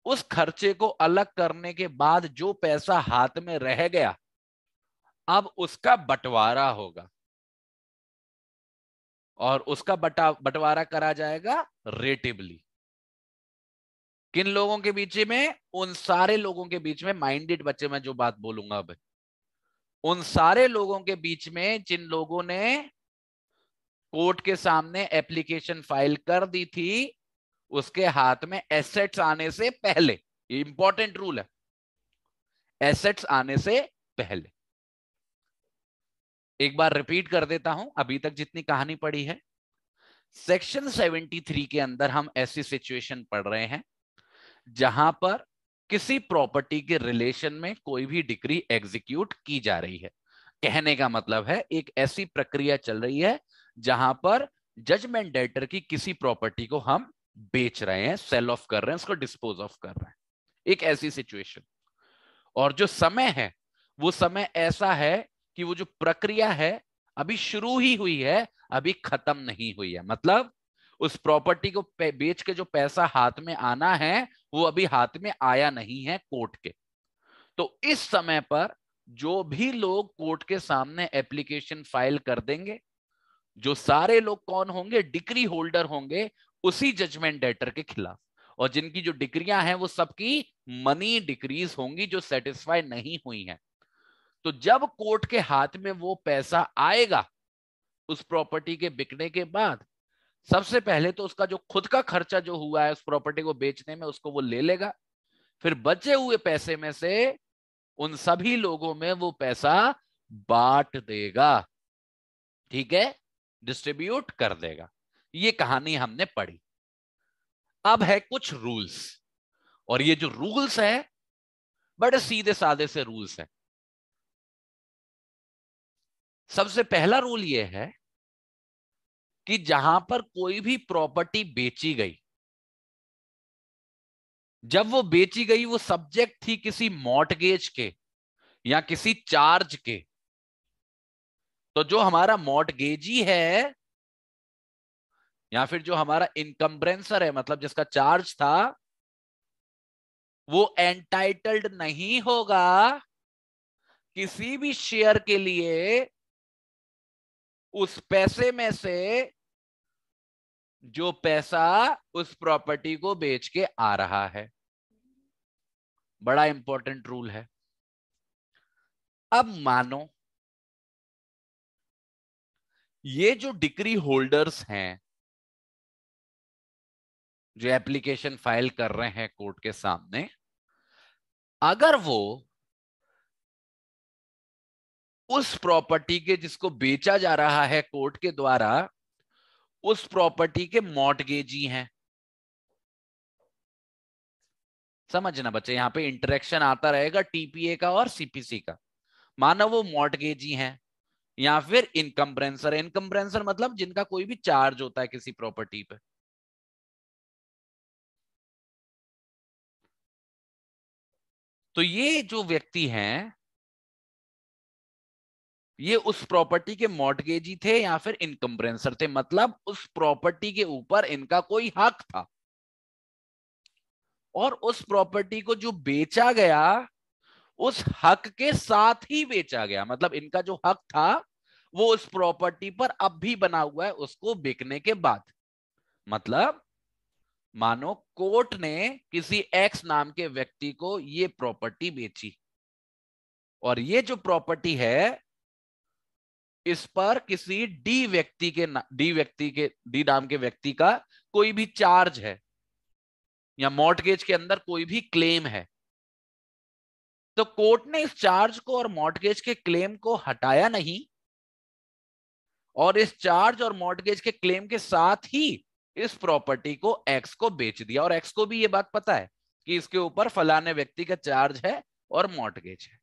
उस खर्चे को अलग करने के बाद जो पैसा हाथ में रह गया अब उसका बंटवारा होगा और उसका बंटवारा करा जाएगा रेटिवली। किन लोगों के बीच में, उन सारे लोगों के बीच में, माइंडेड बच्चे मैं जो बात बोलूंगा अब, उन सारे लोगों के बीच में जिन लोगों ने कोर्ट के सामने एप्लीकेशन फाइल कर दी थी उसके हाथ में एसेट्स आने से पहले। ये इंपॉर्टेंट रूल है, एसेट्स आने से पहले। एक बार रिपीट कर देता हूं अभी तक जितनी कहानी पढ़ी है। सेक्शन 73 के अंदर हम ऐसी सिचुएशन पढ़ रहे हैं जहां पर किसी प्रॉपर्टी के रिलेशन में कोई भी डिक्री एग्जीक्यूट की जा रही है। कहने का मतलब है एक ऐसी प्रक्रिया चल रही है जहां पर जजमेंट डेटर की किसी प्रॉपर्टी को हम बेच रहे हैं, सेल ऑफ कर रहे हैं, उसको डिस्पोज ऑफ कर रहे हैं, एक ऐसी सिचुएशन। और जो समय है वो समय ऐसा है कि वो जो प्रक्रिया है अभी शुरू ही हुई है, अभी खत्म नहीं हुई है। मतलब उस प्रॉपर्टी को बेच के जो पैसा हाथ में आना है वो अभी हाथ में आया नहीं है कोर्ट के। तो इस समय पर जो भी लोग कोर्ट के सामने एप्लीकेशन फाइल कर देंगे, जो सारे लोग कौन होंगे, डिक्री होल्डर होंगे उसी जजमेंट डेटर के खिलाफ। और जिनकी जो डिक्रियां हैं वो सबकी मनी डिक्रीज होंगी जो सेटिस्फाई नहीं हुई हैं। तो जब कोर्ट के हाथ में वो पैसा आएगा उस प्रॉपर्टी के बिकने के बाद, सबसे पहले तो उसका जो खुद का खर्चा जो हुआ है उस प्रॉपर्टी को बेचने में उसको वो ले लेगा। फिर बचे हुए पैसे में से उन सभी लोगों में वो पैसा बांट देगा। ठीक है, डिस्ट्रीब्यूट कर देगा। ये कहानी हमने पढ़ी। अब है कुछ रूल्स, और ये जो रूल्स है बड़े सीधे साधे से रूल्स है। सबसे पहला रूल ये है कि जहां पर कोई भी प्रॉपर्टी बेची गई, जब वो बेची गई वो सब्जेक्ट थी किसी मॉर्टगेज के या किसी चार्ज के, तो जो हमारा मॉर्टगेजी है या फिर जो हमारा इनकम्ब्रेंसर है, मतलब जिसका चार्ज था, वो एंटाइटल्ड नहीं होगा किसी भी शेयर के लिए उस पैसे में से जो पैसा उस प्रॉपर्टी को बेच के आ रहा है। बड़ा इंपॉर्टेंट रूल है। अब मानो ये जो डिक्री होल्डर्स हैं जो एप्लीकेशन फाइल कर रहे हैं कोर्ट के सामने, अगर वो उस प्रॉपर्टी के जिसको बेचा जा रहा है कोर्ट के द्वारा उस प्रॉपर्टी के मॉर्टगेजी हैं। समझना बच्चे, यहां पे इंटरेक्शन आता रहेगा टीपीए का और सीपीसी का। मानो वो मॉर्टगेजी हैं या फिर इनकम्ब्रेंसर। इनकम्ब्रेंसर मतलब जिनका कोई भी चार्ज होता है किसी प्रॉपर्टी पे। तो ये जो व्यक्ति हैं ये उस प्रॉपर्टी के मॉर्टगेजी थे या फिर इनकम्ब्रेंसर थे, मतलब उस प्रॉपर्टी के ऊपर इनका कोई हक था। और उस प्रॉपर्टी को जो बेचा गया उस हक के साथ ही बेचा गया, मतलब इनका जो हक था वो उस प्रॉपर्टी पर अब भी बना हुआ है उसको बिकने के बाद। मतलब मानो कोर्ट ने किसी एक्स नाम के व्यक्ति को ये प्रॉपर्टी बेची, और ये जो प्रॉपर्टी है इस पर किसी डी नाम के व्यक्ति का कोई भी चार्ज है या मॉर्टगेज के अंदर कोई भी क्लेम है। तो कोर्ट ने इस चार्ज को और मॉर्टगेज के क्लेम को हटाया नहीं, और इस चार्ज और मॉर्टगेज के क्लेम के साथ ही इस प्रॉपर्टी को एक्स को बेच दिया। और एक्स को भी ये बात पता है कि इसके ऊपर फलाने व्यक्ति का चार्ज है और मॉर्टगेज है।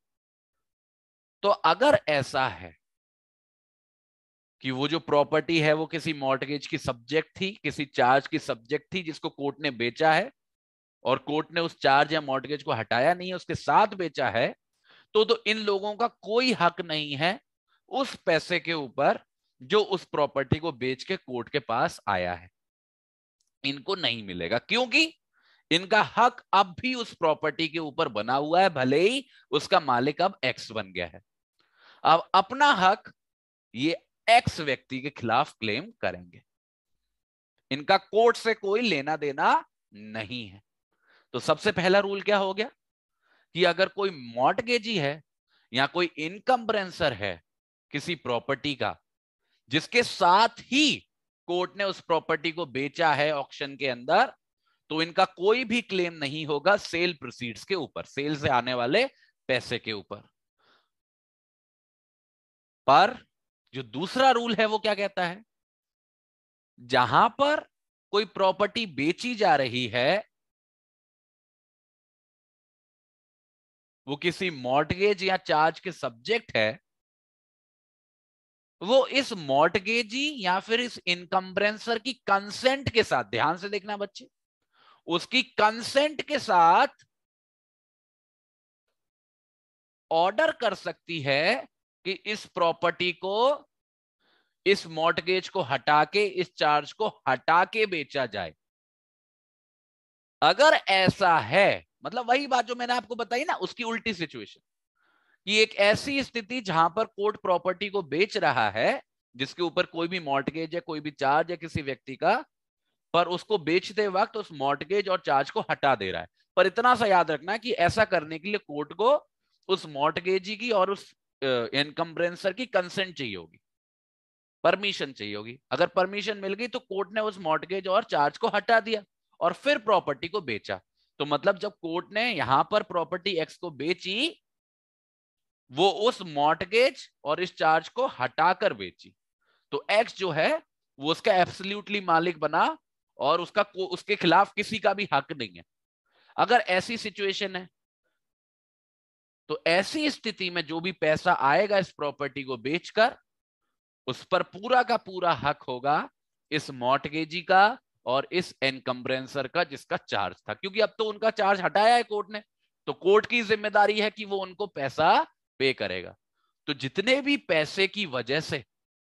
तो अगर ऐसा है कि वो जो प्रॉपर्टी है वो किसी मॉर्टगेज की सब्जेक्ट थी, किसी चार्ज की सब्जेक्ट थी जिसको कोर्ट ने बेचा है, और कोर्ट ने उस चार्ज या मॉर्टगेज को हटाया नहीं है, उसके साथ बेचा है, तो इन लोगों का कोई हक नहीं है उस पैसे के ऊपर जो उस प्रॉपर्टी को बेच के कोर्ट के पास आया है। इनको नहीं मिलेगा, क्योंकि इनका हक अब भी उस प्रॉपर्टी के ऊपर बना हुआ है, भले ही उसका मालिक अब एक्स बन गया है। अब अपना हक ये एक्स व्यक्ति के खिलाफ क्लेम करेंगे। इनका कोर्ट से कोई लेना देना नहीं है। तो सबसे पहला रूल क्या हो गया कि अगर कोई मॉर्टगेजी है या कोई इनकम्ब्रेंसर है किसी प्रॉपर्टी का जिसके साथ ही कोर्ट ने उस प्रॉपर्टी को बेचा है ऑक्शन के अंदर, तो इनका कोई भी क्लेम नहीं होगा सेल प्रोसीड्स के ऊपर, सेल से आने वाले पैसे के ऊपर। पर जो दूसरा रूल है वो क्या कहता है, जहां पर कोई प्रॉपर्टी बेची जा रही है वो किसी मॉर्टगेज या चार्ज के सब्जेक्ट है, वो इस मॉर्टगेजी या फिर इस इनकम्ब्रेंसर की कंसेंट के साथ, ध्यान से देखना बच्चे, उसकी कंसेंट के साथ ऑर्डर कर सकती है कि इस प्रॉपर्टी को, इस मॉर्टगेज को हटा के, इस चार्ज को हटा के बेचा जाए। अगर ऐसा है, मतलब वही बात जो मैंने आपको बताई ना, उसकी उल्टी सिचुएशन कि एक ऐसी स्थिति जहां पर कोर्ट प्रॉपर्टी को बेच रहा है जिसके ऊपर कोई भी मॉर्टगेज है, कोई भी चार्ज है किसी व्यक्ति का, पर उसको बेचते वक्त उस मॉर्टगेज और चार्ज को हटा दे रहा है। पर इतना सा याद रखना कि ऐसा करने के लिए कोर्ट को उस मॉर्टगेजी की और उस एनकम्ब्रेंसर की कंसेंट चाहिए होगी, परमिशन चाहिए होगी। अगर परमिशन मिल गई तो कोर्ट ने उस मॉर्टगेज और चार्ज को हटा दिया और फिर प्रॉपर्टी को बेचा। तो मतलब जब कोर्ट ने यहां पर प्रॉपर्टी एक्स को बेची, वो उस मॉर्टगेज और इस चार्ज को हटाकर बेची। तो एक्स जो है वो उसका एब्सोल्युटली मालिक बना और उसके खिलाफ किसी का भी हक नहीं है। अगर ऐसी सिचुएशन है तो ऐसी स्थिति में जो भी पैसा आएगा इस प्रॉपर्टी को बेचकर, उस पर पूरा का पूरा हक होगा इस मॉर्टगेजी का और इस एनकम्ब्रेंसर का जिसका चार्ज था, क्योंकि अब तो उनका चार्ज हटाया है कोर्ट ने। तो कोर्ट की जिम्मेदारी है कि वो उनको पैसा पे करेगा। तो जितने भी पैसे की वजह से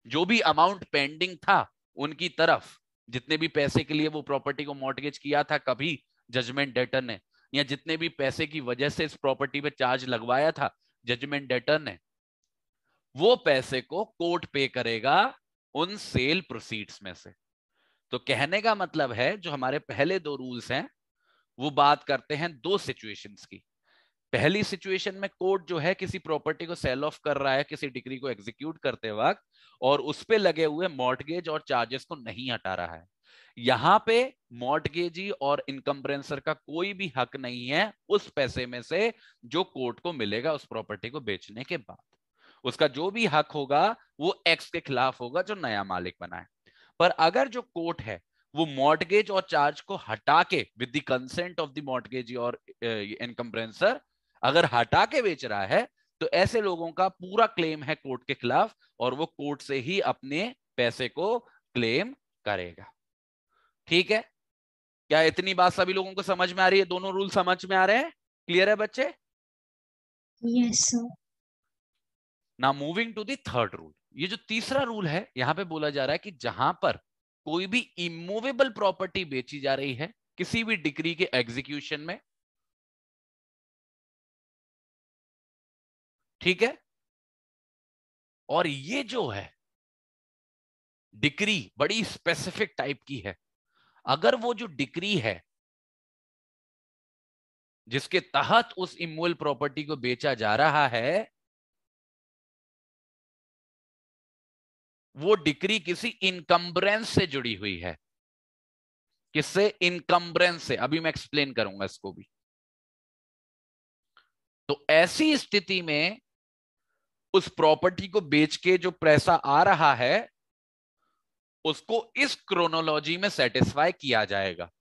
जो भी अमाउंट पेंडिंग था उनकी तरफ, जितने भी पैसे के लिए वो प्रॉपर्टी को मॉर्टगेज किया था कभी जजमेंट डेटर ने, या जितने भी पैसे की वजह से इस प्रॉपर्टी पे चार्ज लगवाया था जजमेंट डेटर ने, वो पैसे को कोर्ट पे करेगा उन सेल प्रोसीड्स में से। तो कहने का मतलब है जो हमारे पहले दो रूल्स हैं वो बात करते हैं दो सिचुएशंस की। पहली सिचुएशन में कोर्ट जो है किसी प्रॉपर्टी को सेल ऑफ कर रहा है किसी डिग्री को एग्जीक्यूट करते वक्त, और उस पे लगे हुए मॉर्टगेज और चार्जेस को नहीं हटा रहा है। यहां पे मॉर्टगेजी और इनकम्ब्रेंसर का कोई भी हक नहीं है उस पैसे में से जो कोर्ट को मिलेगा उस प्रॉपर्टी को बेचने के बाद। उसका जो भी हक होगा वो एक्स के खिलाफ होगा जो नया मालिक बना है। पर अगर जो कोर्ट है वो मॉर्टगेज और चार्ज को हटा के with the consent of the mortgagee और इनकम्ब्रेंसर अगर हटा के बेच रहा है, तो ऐसे लोगों का पूरा क्लेम है कोर्ट के खिलाफ और वो कोर्ट से ही अपने पैसे को क्लेम करेगा। ठीक है? क्या इतनी बात सभी लोगों को समझ में आ रही है? दोनों रूल समझ में आ रहे हैं? क्लियर है बच्चे? Yes, sir. Now moving to the third rule. ये जो तीसरा रूल है यहां पे बोला जा रहा है कि जहां पर कोई भी इमूवेबल प्रॉपर्टी बेची जा रही है किसी भी डिक्री के एग्जीक्यूशन में, ठीक है, और ये जो है डिक्री बड़ी स्पेसिफिक टाइप की है, अगर वो जो डिक्री है जिसके तहत उस इमूवेबल प्रॉपर्टी को बेचा जा रहा है वो डिक्री किसी इनकम्ब्रेंस से जुड़ी हुई है। किससे? इनकम्ब्रेंस से। अभी मैं एक्सप्लेन करूंगा इसको भी। तो ऐसी स्थिति में उस प्रॉपर्टी को बेच के जो पैसा आ रहा है उसको इस क्रोनोलॉजी में सेटिस्फाई किया जाएगा।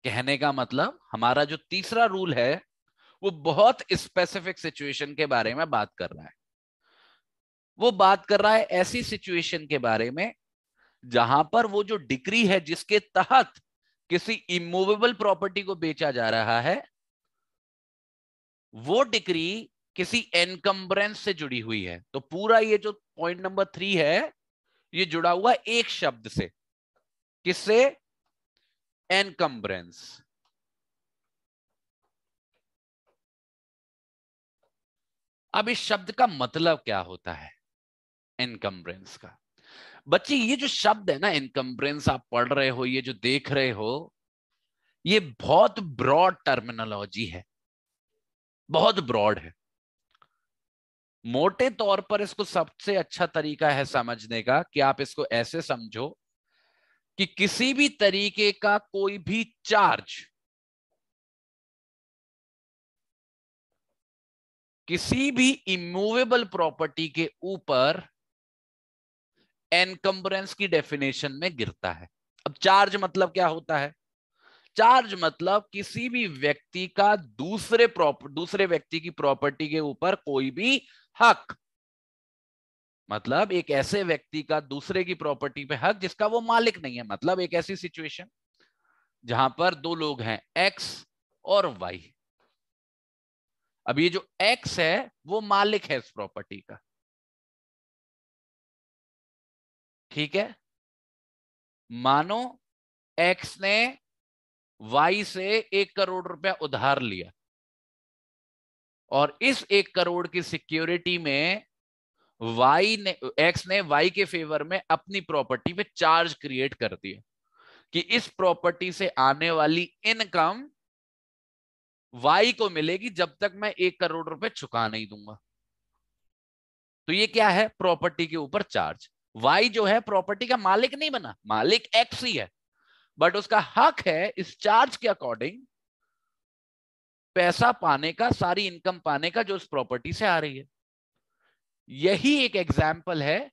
कहने का मतलब हमारा जो तीसरा रूल है वो बहुत स्पेसिफिक सिचुएशन के बारे में बात कर रहा है। वो बात कर रहा है ऐसी सिचुएशन के बारे में जहां पर वो जो डिक्री है जिसके तहत किसी इमूवेबल प्रॉपर्टी को बेचा जा रहा है वो डिक्री किसी एनकम्ब्रेंस से जुड़ी हुई है। तो पूरा ये जो पॉइंट नंबर 3 है ये जुड़ा हुआ एक शब्द से। किससे? एनकम्ब्रेंस। अब इस शब्द का मतलब क्या होता है एनकम्ब्रेंस का? बच्चे ये जो शब्द है ना एनकम्ब्रेंस, आप पढ़ रहे हो, ये जो देख रहे हो, ये बहुत ब्रॉड टर्मिनोलॉजी है, बहुत ब्रॉड है। मोटे तौर पर इसको सबसे अच्छा तरीका है समझने का कि आप इसको ऐसे समझो कि किसी भी तरीके का कोई भी चार्ज किसी भी इमूवेबल प्रॉपर्टी के ऊपर एनकम्बरेंस की डेफिनेशन में गिरता है। अब चार्ज मतलब क्या होता है? चार्ज मतलब किसी भी व्यक्ति का दूसरे व्यक्ति की प्रॉपर्टी के ऊपर कोई भी हक। मतलब एक ऐसे व्यक्ति का दूसरे की प्रॉपर्टी पे हक जिसका वो मालिक नहीं है। मतलब एक ऐसी सिचुएशन जहां पर दो लोग हैं एक्स और वाई। अब ये जो एक्स है वो मालिक है इस प्रॉपर्टी का, ठीक है। मानो एक्स ने वाई से 1 करोड़ रुपया उधार लिया, और इस 1 करोड़ की सिक्योरिटी में एक्स ने वाई के फेवर में अपनी प्रॉपर्टी पे चार्ज क्रिएट कर दिया कि इस प्रॉपर्टी से आने वाली इनकम वाई को मिलेगी जब तक मैं 1 करोड़ रुपए चुका नहीं दूंगा। तो ये क्या है? प्रॉपर्टी के ऊपर चार्ज। वाई जो है प्रॉपर्टी का मालिक नहीं बना, मालिक एक्स ही है, बट उसका हक है इस चार्ज के अकॉर्डिंग पैसा पाने का, सारी इनकम पाने का जो उस प्रॉपर्टी से आ रही है। यही एक एग्जाम्पल है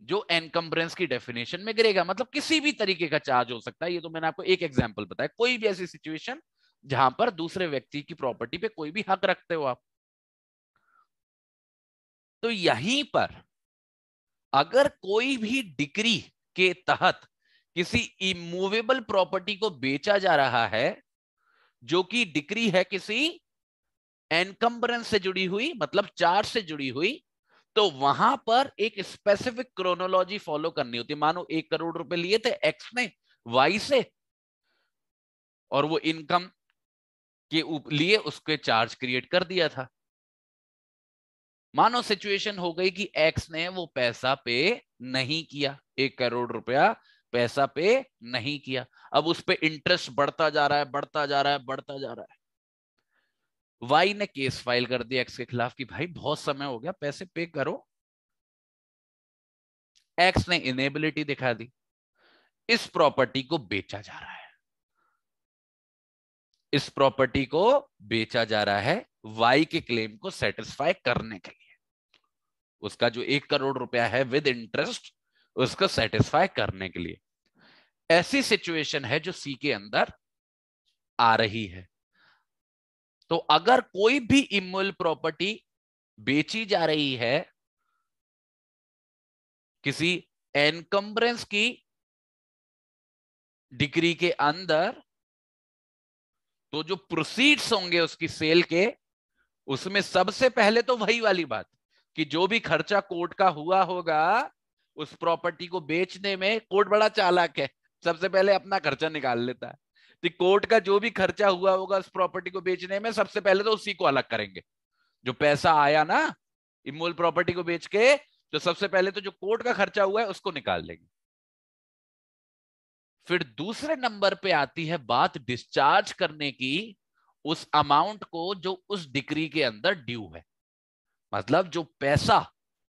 जो एनकम्बरेंस की डेफिनेशन में गिरेगा। मतलब किसी भी तरीके का चार्ज हो सकता है, ये तो मैंने आपको एक एग्जाम्पल बताया। कोई भी ऐसी सिचुएशन जहां पर दूसरे व्यक्ति की प्रॉपर्टी पे कोई भी हक रखते हो आप। तो यहीं पर अगर कोई भी डिक्री के तहत किसी इमूवेबल प्रॉपर्टी को बेचा जा रहा है जो कि डिक्री है किसी एनकम्बरेंस से जुड़ी हुई, मतलब चार्ज से जुड़ी हुई, तो वहां पर एक स्पेसिफिक क्रोनोलॉजी फॉलो करनी होती है। मानो 1 करोड़ रुपए लिए थे एक्स ने वाई से, और वो इनकम के लिए उसके चार्ज क्रिएट कर दिया था। मानो सिचुएशन हो गई कि एक्स ने वो पैसा पे नहीं किया, 1 करोड़ रुपया पैसा पे नहीं किया। अब उस पे इंटरेस्ट बढ़ता जा रहा है, बढ़ता जा रहा है, बढ़ता जा रहा है। वाई ने केस फाइल कर दिया एक्स के खिलाफ कि भाई बहुत समय हो गया, पैसे पे करो। एक्स ने इनेबिलिटी दिखा दी, इस प्रॉपर्टी को बेचा जा रहा है। इस प्रॉपर्टी को बेचा जा रहा है वाई के क्लेम को सेटिस्फाई करने के लिए। उसका जो 1 करोड़ रुपया है विद इंटरेस्ट, उसको सेटिस्फाई करने के लिए। ऐसी सिचुएशन है जो सी के अंदर आ रही है। तो अगर कोई भी इमूवेबल प्रॉपर्टी बेची जा रही है किसी एनकम्बरेंस की डिग्री के अंदर, तो जो प्रोसीड्स होंगे उसकी सेल के, उसमें सबसे पहले तो वही वाली बात कि जो भी खर्चा कोर्ट का हुआ होगा उस प्रॉपर्टी को बेचने में, कोर्ट बड़ा चालाक है, सबसे पहले अपना खर्चा निकाल लेता है। तो कोर्ट का जो भी खर्चा हुआ होगा उस प्रॉपर्टी को बेचने में, सबसे पहले तो उसी को अलग करेंगे। जो पैसा आया ना इमूवेबल प्रॉपर्टी को बेच के, तो सबसे पहले तो जो कोर्ट का खर्चा हुआ है उसको निकाल लेंगे। फिर दूसरे नंबर पे आती है बात डिस्चार्ज करने की, उस अमाउंट को जो उस डिक्री के अंदर ड्यू है। मतलब जो पैसा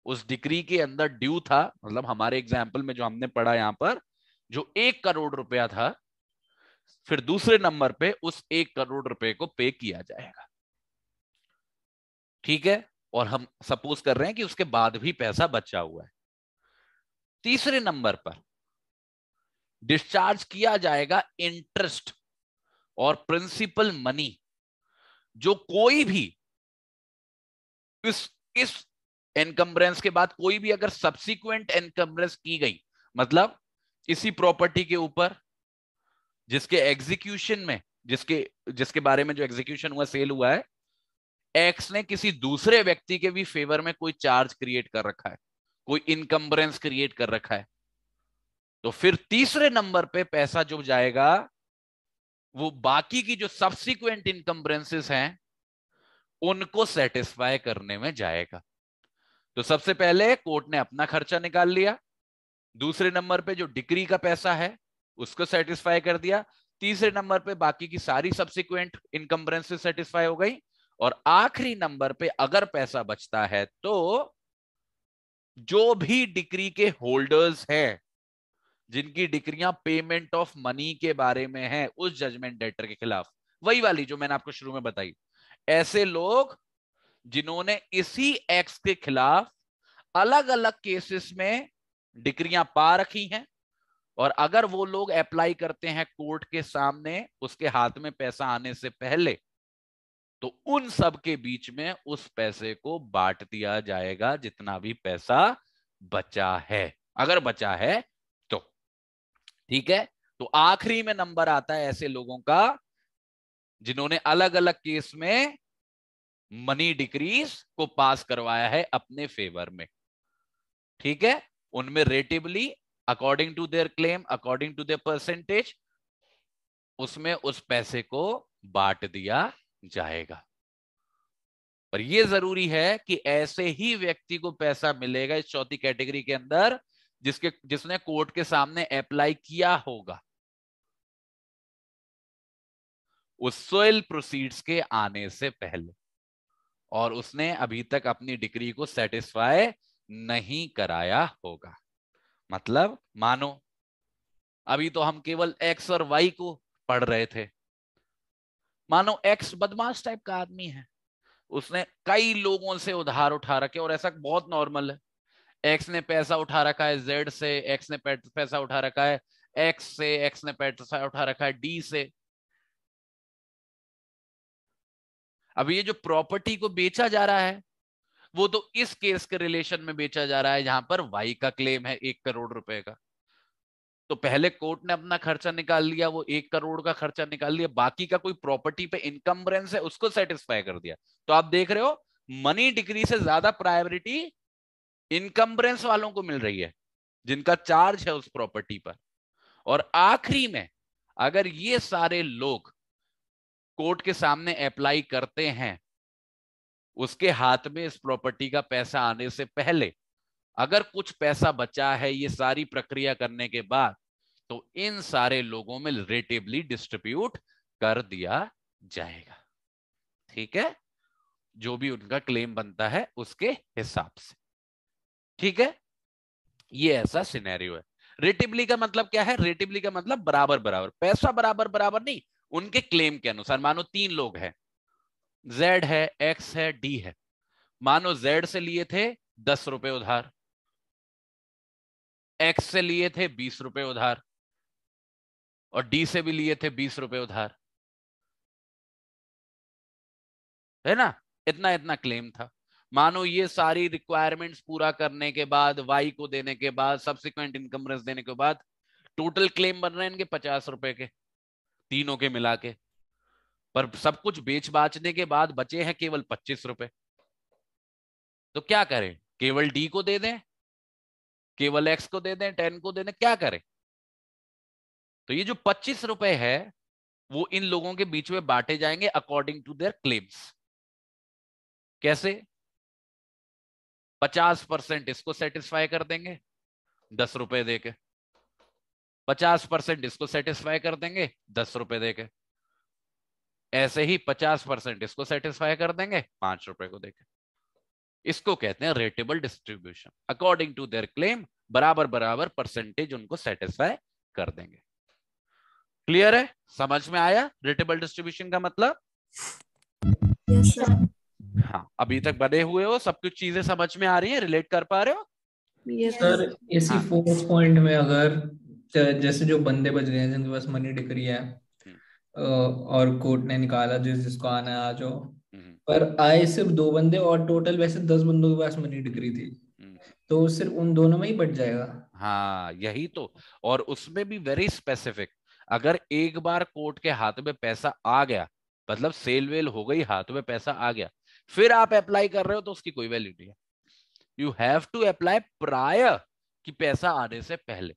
उस डिक्री के अंदर ड्यू था, मतलब हमारे एग्जाम्पल में जो हमने पढ़ा यहां पर, जो 1 करोड़ रुपया था, फिर दूसरे नंबर पे उस 1 करोड़ रुपए को पे किया जाएगा। ठीक है? और हम सपोज कर रहे हैं कि उसके बाद भी पैसा बचा हुआ है। तीसरे नंबर पर डिस्चार्ज किया जाएगा इंटरेस्ट और प्रिंसिपल मनी, जो कोई भी इस एनकम्बरेंस के बाद कोई भी अगर सब्सिक्वेंट एनकम्बरेंस की गई, मतलब इसी प्रॉपर्टी के ऊपर जिसके एग्जीक्यूशन में, जिसके जिसके बारे में जो एग्जीक्यूशन हुआ, सेल हुआ है, एक्स ने किसी दूसरे व्यक्ति के भी फेवर में कोई चार्ज क्रिएट कर रखा है, कोई इनकम्बरेंस क्रिएट कर रखा है, तो फिर तीसरे नंबर पे पैसा जो जाएगा वो बाकी की जो सब्सिक्वेंट इनकम्बरेंसेस हैं उनको सेटिस्फाई करने में जाएगा। तो सबसे पहले कोर्ट ने अपना खर्चा निकाल लिया, दूसरे नंबर पे जो डिक्री का पैसा है उसको सेटिस्फाई कर दिया, तीसरे नंबर पे बाकी की सारी सब्सिक्वेंट इनकम्बरेंसेस सेटिस्फाई हो गई, और आखिरी नंबर पे अगर पैसा बचता है तो जो भी डिक्री के होल्डर्स हैं, जिनकी डिक्रियां पेमेंट ऑफ मनी के बारे में है उस जजमेंट डेटर के खिलाफ, वही वाली जो मैंने आपको शुरू में बताई, ऐसे लोग जिन्होंने इसी एक्स के खिलाफ अलग अलग केसेस में डिक्रियां पा रखी हैं, और अगर वो लोग अप्लाई करते हैं कोर्ट के सामने उसके हाथ में पैसा आने से पहले, तो उन सब के बीच में उस पैसे को बांट दिया जाएगा जितना भी पैसा बचा है, अगर बचा है तो। ठीक है? तो आखिरी में नंबर आता है ऐसे लोगों का जिन्होंने अलग अलग केस में मनी डिक्रीज को पास करवाया है अपने फेवर में। ठीक है? उनमें rateably according to their claim, according to their percentage, उसमें उस पैसे को बांट दिया जाएगा। पर यह जरूरी है कि ऐसे ही व्यक्ति को पैसा मिलेगा इस चौथी कैटेगरी के अंदर जिसने कोर्ट के सामने अप्लाई किया होगा उस सोइल प्रोसीड्स के आने से पहले, और उसने अभी तक अपनी डिग्री को सेटिस्फाई नहीं कराया होगा। मतलब मानो अभी तो हम केवल एक्स और वाई को पढ़ रहे थे। मानो एक्स बदमाश टाइप का आदमी है, उसने कई लोगों से उधार उठा रखे, और ऐसा बहुत नॉर्मल है। एक्स ने पैसा उठा रखा है जेड से, एक्स ने पैसा उठा रखा है एक्स से, एक्स ने पैसा उठा रखा है डी से। अब ये जो प्रॉपर्टी को बेचा जा रहा है वो तो इस केस के रिलेशन में बेचा जा रहा है जहां पर वाई का क्लेम है 1 करोड़ रुपए का। तो पहले कोर्ट ने अपना खर्चा निकाल लिया, वो 1 करोड़ का खर्चा निकाल लिया, बाकी का कोई प्रॉपर्टी पे इनकम्बरेंस है उसको सेटिस्फाई कर दिया। तो आप देख रहे हो मनी डिग्री से ज्यादा प्रायोरिटी इनकम्बरेंस वालों को मिल रही है जिनका चार्ज है उस प्रॉपर्टी पर। और आखिरी में अगर ये सारे लोग कोर्ट के सामने अप्लाई करते हैं, उसके हाथ में इस प्रॉपर्टी का पैसा आने से पहले अगर कुछ पैसा बचा है ये सारी प्रक्रिया करने के बाद, तो इन सारे लोगों में रिलेटिवली डिस्ट्रीब्यूट कर दिया जाएगा। ठीक है, जो भी उनका क्लेम बनता है उसके हिसाब से। ठीक है, ये ऐसा सिनेरियो है। रेटिवली का मतलब क्या है? रेटिवली का मतलब बराबर बराबर, पैसा बराबर बराबर नहीं, उनके क्लेम के अनुसार। मानो 3 लोग हैं, जेड है, एक्स है, डी है। मानो जेड से लिए थे 10 रुपए उधार, एक्स से लिए थे 20 रुपए उधार, और डी से भी लिए थे 20 रुपए उधार, है ना? इतना इतना क्लेम था। मानो ये सारी रिक्वायरमेंट्स पूरा करने के बाद, वाई को देने के बाद, सब्सिक्वेंट इनकम देने के बाद टोटल क्लेम बन रहे हैं इनके 50 रुपए के, तीनों के मिला के। पर सब कुछ बेच बाचने के बाद बचे हैं केवल 25 रुपए। तो क्या करें? केवल डी को दे दें, केवल एक्स को दे दें, 10 को दे दें, क्या करें? तो ये जो 25 रुपए है वो इन लोगों के बीच में बांटे जाएंगे अकॉर्डिंग टू देयर क्लेम्स। कैसे? 50% इसको सेटिस्फाई कर देंगे 10 रुपए देके, 50% इसको सेटिस्फाई कर देंगे 10 रुपए देके, ऐसे ही 50% इसको सेटिस्फाई कर देंगे 5 रुपए को देके। इसको कहते हैं rateable distribution. According to their claim बराबर बराबर परसेंटेज उनको सेटिस्फाई कर देंगे। क्लियर है? समझ में आया रेटेबल डिस्ट्रीब्यूशन का मतलब? Yes sir. हाँ, अभी तक बने हुए हो, सब कुछ चीजें समझ में आ रही हैं, रिलेट कर पा रहे हो? यस सर इसी हाँ। फोर्थ पॉइंट में अगर जैसे जो बंदे बच गए हैं जिनके पास मनी डिग्री है, हम्म, और कोर्ट ने निकाला जिसको आना है आ जाओ, हम्म, पर आए सिर्फ 2 बंदे और टोटल वैसे 10 बंदों के पास मनी डिग्री थी, हम्म। तो सिर्फ उन दोनों में ही बच जाएगा। हाँ, यही तो। और उसमें भी वेरी स्पेसिफिक, अगर एक बार कोर्ट के हाथ में पैसा आ गया, मतलब सेल वेल हो गई, हाथ में पैसा आ गया, फिर आप अप्लाई कर रहे हो तो उसकी कोई वैल्यू नहीं है। You have to apply prior कि पैसा आने से पहले,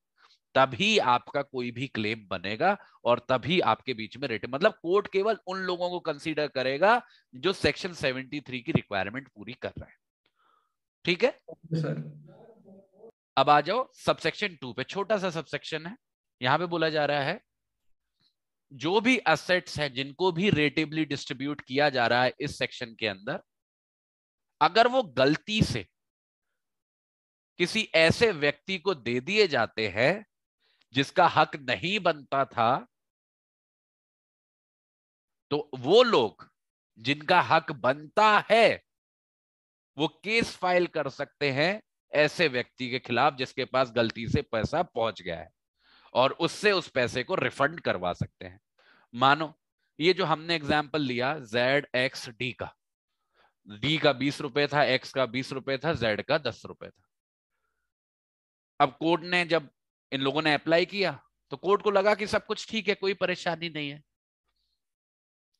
तभी आपका कोई भी क्लेम बनेगा, और तभी आपके बीच में रेट, मतलब कोर्ट केवल उन लोगों को कंसीडर करेगा जो सेक्शन 73 की रिक्वायरमेंट पूरी कर रहे हैं। ठीक है, सर अब आ जाओ सबसेक्शन 2 पे। छोटा सा सबसेक्शन है, यहां पे बोला जा रहा है जो भी असेट्स हैं जिनको भी रेटिवली डिस्ट्रीब्यूट किया जा रहा है इस सेक्शन के अंदर, अगर वो गलती से किसी ऐसे व्यक्ति को दे दिए जाते हैं जिसका हक नहीं बनता था, तो वो लोग जिनका हक बनता है वो केस फाइल कर सकते हैं ऐसे व्यक्ति के खिलाफ जिसके पास गलती से पैसा पहुंच गया है, और उससे उस पैसे को रिफंड करवा सकते हैं। मानो ये जो हमने एग्जाम्पल लिया जेड एक्स डी का, डी का 20 रुपए था, एक्स का 20 रुपए था, जेड का 10 रुपए था। अब कोर्ट ने जब इन लोगों ने अप्लाई किया तो कोर्ट को लगा कि सब कुछ ठीक है, कोई परेशानी नहीं है,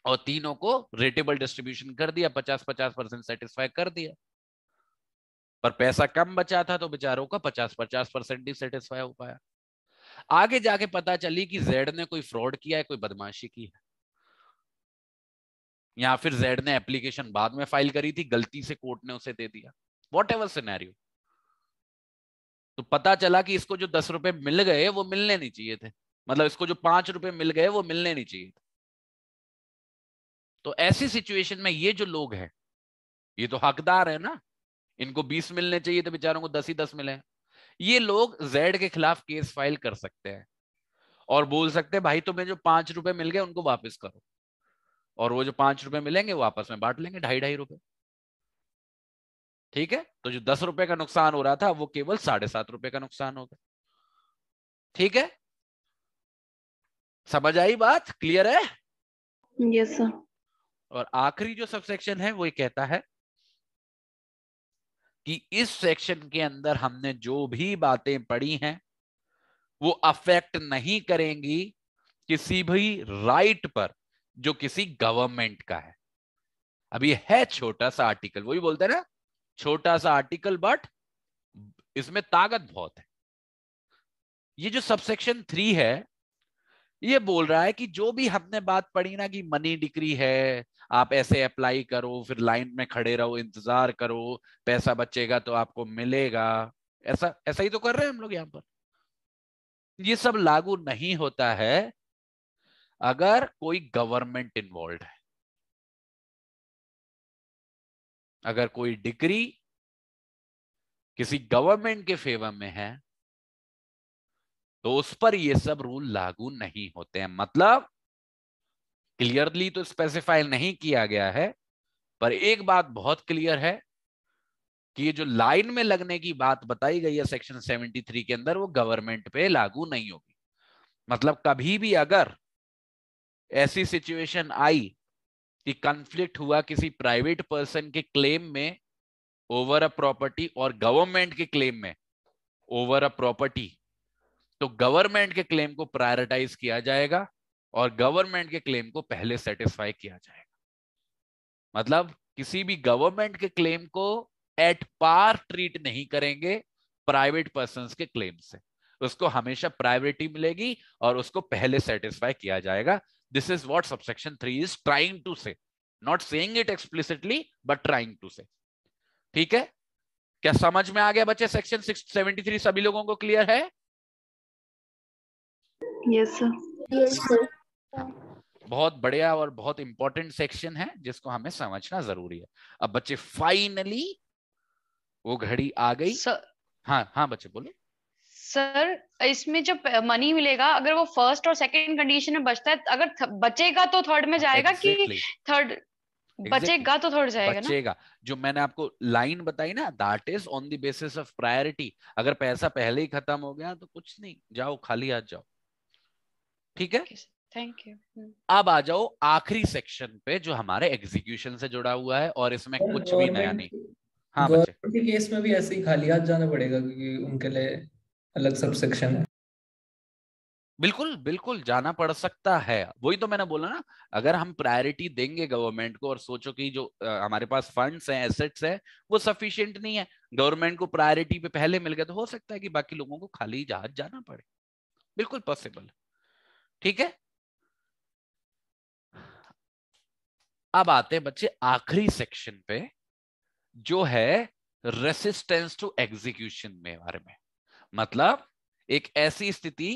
और तीनों को रेटेबल डिस्ट्रीब्यूशन कर दिया, 50-50% सेटिस्फाई कर दिया। पर पैसा कम बचा था तो बेचारों का 50-50% ही सेटिस्फाई हो पाया। आगे जाके पता चली कि जेड ने कोई फ्रॉड किया है, कोई बदमाशी की है। या फिर जेड ने एप्लीकेशन बाद में फाइल करी थी, गलती से कोर्ट ने उसे दे दिया, वॉट एवर सिनेरियो। तो पता चला कि इसको जो 10 रुपए मिल गए वो मिलने नहीं चाहिए थे, मतलब इसको जो 5 रुपए मिल गए वो मिलने नहीं चाहिए थे। तो ऐसी सिचुएशन में ये जो लोग हैं ये तो हकदार है ना, इनको 20 मिलने चाहिए थे, बेचारों को 10 ही 10 मिले। ये लोग जेड के खिलाफ केस फाइल कर सकते हैं और बोल सकते हैं भाई तुम्हें जो 5 रुपए मिल गए उनको वापस करो, और वो जो 5 रुपए मिलेंगे वो आपस में बांट लेंगे, 2.5-2.5 रुपए। ठीक है, तो जो 10 रुपए का नुकसान हो रहा था वो केवल 7.5 रुपए का नुकसान होगा। ठीक है, समझ आई बात, क्लियर है? Yes sir. और आखिरी जो सबसेक्शन है वो ये कहता है कि इस सेक्शन के अंदर हमने जो भी बातें पढ़ी हैं वो अफेक्ट नहीं करेंगी किसी भी राइट पर जो किसी गवर्नमेंट का है। अब ये है छोटा सा आर्टिकल, वही बोलते हैं ना, छोटा सा आर्टिकल बट इसमें ताकत बहुत है। ये जो सबसेक्शन 3 है ये बोल रहा है कि जो भी हमने बात पढ़ी ना कि मनी डिक्री है, आप ऐसे अप्लाई करो, फिर लाइन में खड़े रहो, इंतजार करो, पैसा बचेगा तो आपको मिलेगा, ऐसा ऐसा ही तो कर रहे हैं हम लोग यहां पर। ये सब लागू नहीं होता है अगर कोई गवर्नमेंट इन्वॉल्व है। अगर कोई डिक्री किसी गवर्नमेंट के फेवर में है तो उस पर ये सब रूल लागू नहीं होते हैं। मतलब क्लियरली तो स्पेसिफाई नहीं किया गया है, पर एक बात बहुत क्लियर है कि ये जो लाइन में लगने की बात बताई गई है सेक्शन 73 के अंदर वो गवर्नमेंट पे लागू नहीं होगी। मतलब कभी भी अगर ऐसी सिचुएशन आई कि कॉन्फ्लिक्ट हुआ किसी प्राइवेट पर्सन के क्लेम में ओवर अ प्रॉपर्टी और गवर्नमेंट के क्लेम में ओवर अ प्रॉपर्टी, तो गवर्नमेंट के क्लेम को प्रायोरिटाइज किया जाएगा और गवर्नमेंट के क्लेम को पहले सेटिस्फाई किया जाएगा। मतलब किसी भी गवर्नमेंट के क्लेम को एट पार ट्रीट नहीं करेंगे प्राइवेट पर्संस के क्लेम से, उसको हमेशा प्रायोरिटी मिलेगी और उसको पहले सेटिस्फाई किया जाएगा। This is what subsection 3 is trying to say, not saying it explicitly but trying to say. ठीक है, क्या समझ में आ गया बच्चे? सेक्शन 673 सभी लोगों को क्लियर है? Yes sir. Yes sir. बहुत बढ़िया और बहुत इंपॉर्टेंट सेक्शन है जिसको हमें समझना जरूरी है। अब बच्चे फाइनली वो घड़ी आ गई। सर, हाँ हाँ बच्चे बोलो। सर इसमें जब मनी मिलेगा अगर वो फर्स्ट और सेकंड कंडीशन में बचता है, अगर बचेगा तो थर्ड में जाएगा Exactly. कि थर्ड बचेगा तो थर्ड जाएगा ना? बचेगा। जो मैंने आपको लाइन बताई ना, that is on the basis of priority. अगर पैसा पहले ही खत्म हो गया तो कुछ नहीं, जाओ खाली हाथ जाओ। ठीक है, थैंक यू। अब आ जाओ आखिरी सेक्शन पे जो हमारे एग्जीक्यूशन से जुड़ा हुआ है और इसमें कुछ भी नया नहीं। हाँ बच्चे, गवर्नमेंट के केस में भी ऐसे ही खाली हाथ जाना पड़ेगा क्योंकि उनके लिए अलग सबसेक्शन है। बिल्कुल बिल्कुल जाना पड़ सकता है। वही तो मैंने बोला ना, अगर हम प्रायोरिटी देंगे गवर्नमेंट को और सोचो कि जो हमारे पास फंड्स हैं, एसेट्स हैं, वो सफिशिएंट नहीं है, गवर्नमेंट को प्रायोरिटी पे पहले मिल गया, तो हो सकता है कि बाकी लोगों को खाली जहाज जाना पड़े। बिल्कुल पॉसिबल। ठीक है, अब आते हैं बच्चे आखिरी सेक्शन पे जो है रेसिस्टेंस टू एग्जीक्यूशन में बारे में। मतलब एक ऐसी स्थिति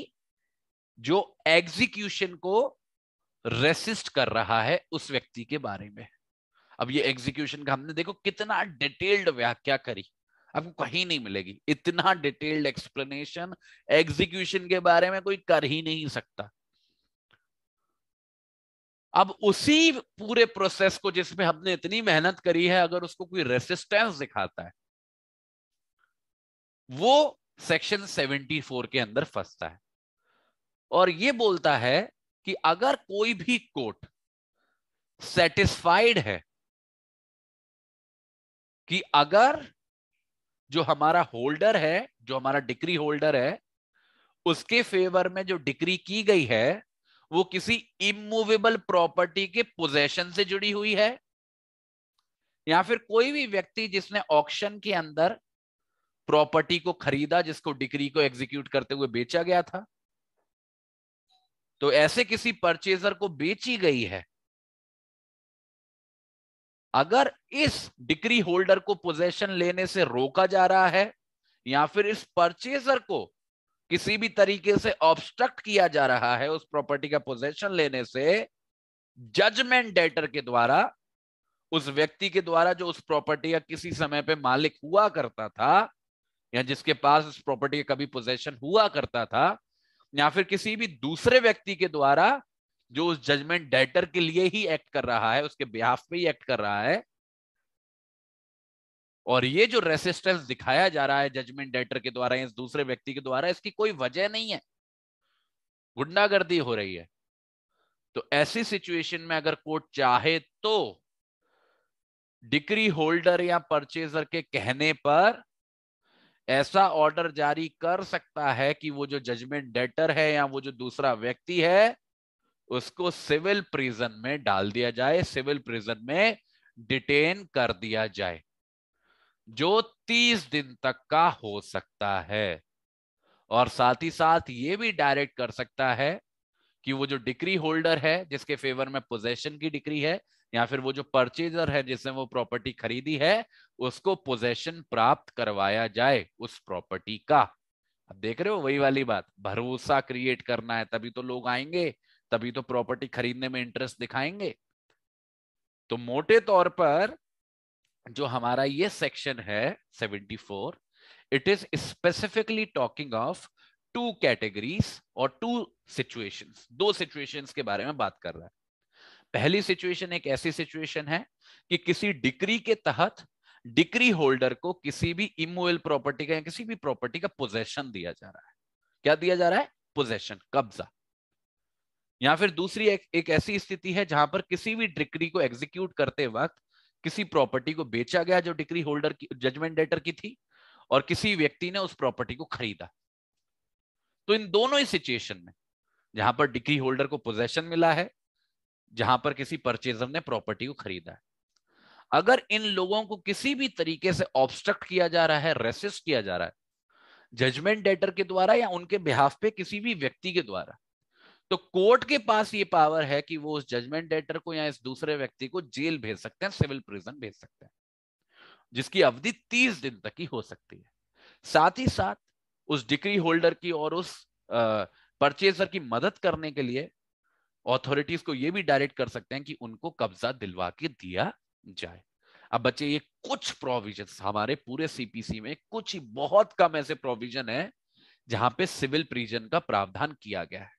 जो एग्जीक्यूशन को रेसिस्ट कर रहा है उस व्यक्ति के बारे में। अब ये एग्जीक्यूशन का हमने देखो कितना डिटेल्ड व्याख्या करी, आपको कहीं नहीं मिलेगी इतना डिटेल्ड एक्सप्लेनेशन एग्जीक्यूशन के बारे में, कोई कर ही नहीं सकता। अब उसी पूरे प्रोसेस को जिसमें हमने इतनी मेहनत करी है अगर उसको कोई रेसिस्टेंस दिखाता है वो सेक्शन 74 के अंदर फंसता है और ये बोलता है कि अगर कोई भी कोर्ट सेटिस्फाइड है कि अगर जो हमारा होल्डर है, जो हमारा डिक्री होल्डर है, उसके फेवर में जो डिक्री की गई है वो किसी इमूवेबल प्रॉपर्टी के पोजेशन से जुड़ी हुई है या फिर कोई भी व्यक्ति जिसने ऑक्शन के अंदर प्रॉपर्टी को खरीदा जिसको डिक्री को एग्जीक्यूट करते हुए बेचा गया था, तो ऐसे किसी परचेजर को बेची गई है अगर इस डिक्री होल्डर को पोजेशन लेने से रोका जा रहा है या फिर इस परचेजर को किसी भी तरीके से ऑब्स्ट्रक्ट किया जा रहा है उस प्रॉपर्टी का पोजेशन लेने से, जजमेंट डेटर के द्वारा, उस व्यक्ति के द्वारा जो उस प्रॉपर्टी का किसी समय पे मालिक हुआ करता था या जिसके पास उस प्रॉपर्टी का कभी पोजेशन हुआ करता था, या फिर किसी भी दूसरे व्यक्ति के द्वारा जो उस जजमेंट डेटर के लिए ही एक्ट कर रहा है, उसके बिहाफ पे ही एक्ट कर रहा है, और ये जो रेसिस्टेंस दिखाया जा रहा है जजमेंट डेटर के द्वारा इस दूसरे व्यक्ति के द्वारा, इसकी कोई वजह नहीं है, गुंडागर्दी हो रही है, तो ऐसी सिचुएशन में अगर कोर्ट चाहे तो डिक्री होल्डर या परचेजर के कहने पर ऐसा ऑर्डर जारी कर सकता है कि वो जो जजमेंट डेटर है या वो जो दूसरा व्यक्ति है उसको सिविल प्रिजन में डाल दिया जाए, सिविल प्रिजन में डिटेन कर दिया जाए, जो 30 दिन तक का हो सकता है। और साथ ही साथ ये भी डायरेक्ट कर सकता है कि वो जो डिक्री होल्डर है जिसके फेवर में पोजेशन की डिक्री है, या फिर वो जो परचेजर है जिसने वो प्रॉपर्टी खरीदी है, उसको पोजेशन प्राप्त करवाया जाए उस प्रॉपर्टी का। अब देख रहे हो वही वाली बात, भरोसा क्रिएट करना है, तभी तो लोग आएंगे, तभी तो प्रॉपर्टी खरीदने में इंटरेस्ट दिखाएंगे। तो मोटे तौर पर जो हमारा ये सेक्शन है 74, it is specifically talking of two categories और टू सिचुएशंस, दो सिचुएशंस के बारे में बात कर रहा है। पहली सिचुएशन एक ऐसी सिचुएशन है कि किसी डिक्री के तहत डिक्री होल्डर को किसी भी इमूवेबल प्रॉपर्टी का या किसी भी प्रॉपर्टी का पोजेशन दिया जा रहा है। क्या दिया जा रहा है? पोजेशन, कब्जा। या फिर दूसरी एक ऐसी स्थिति है जहां पर किसी भी डिक्री को एग्जीक्यूट करते वक्त किसी प्रॉपर्टी को बेचा गया जो डिक्री होल्डर की, जजमेंट डेटर की थी, और किसी व्यक्ति ने उस प्रॉपर्टी को खरीदा। तो इन दोनों ही सिचुएशन में, जहां पर डिक्री होल्डर को पोजेशन मिला है, जहां पर किसी परचेजर ने प्रॉपर्टी को खरीदा है, अगर इन लोगों को किसी भी तरीके से ऑब्स्ट्रक्ट किया जा रहा है, रेसिस्ट किया जा रहा है जजमेंट डेटर के द्वारा या उनके बिहाफ पे किसी भी व्यक्ति के द्वारा, तो कोर्ट के पास ये पावर है कि वो उस जजमेंट डेटर को या इस दूसरे व्यक्ति को जेल भेज सकते हैं, सिविल प्रिजन भेज सकते हैं, जिसकी अवधि 30 दिन तक की हो सकती है। साथ ही साथ उस डिक्री होल्डर की और उस परचेजर की मदद करने के लिए ऑथोरिटीज को यह भी डायरेक्ट कर सकते हैं कि उनको कब्जा दिलवा के दिया जाए। अब बच्चे, ये कुछ प्रोविजंस हमारे पूरे सीपीसी में, कुछ ही बहुत कम ऐसे प्रोविजन है जहां पे सिविल प्रिजन का प्रावधान किया गया है।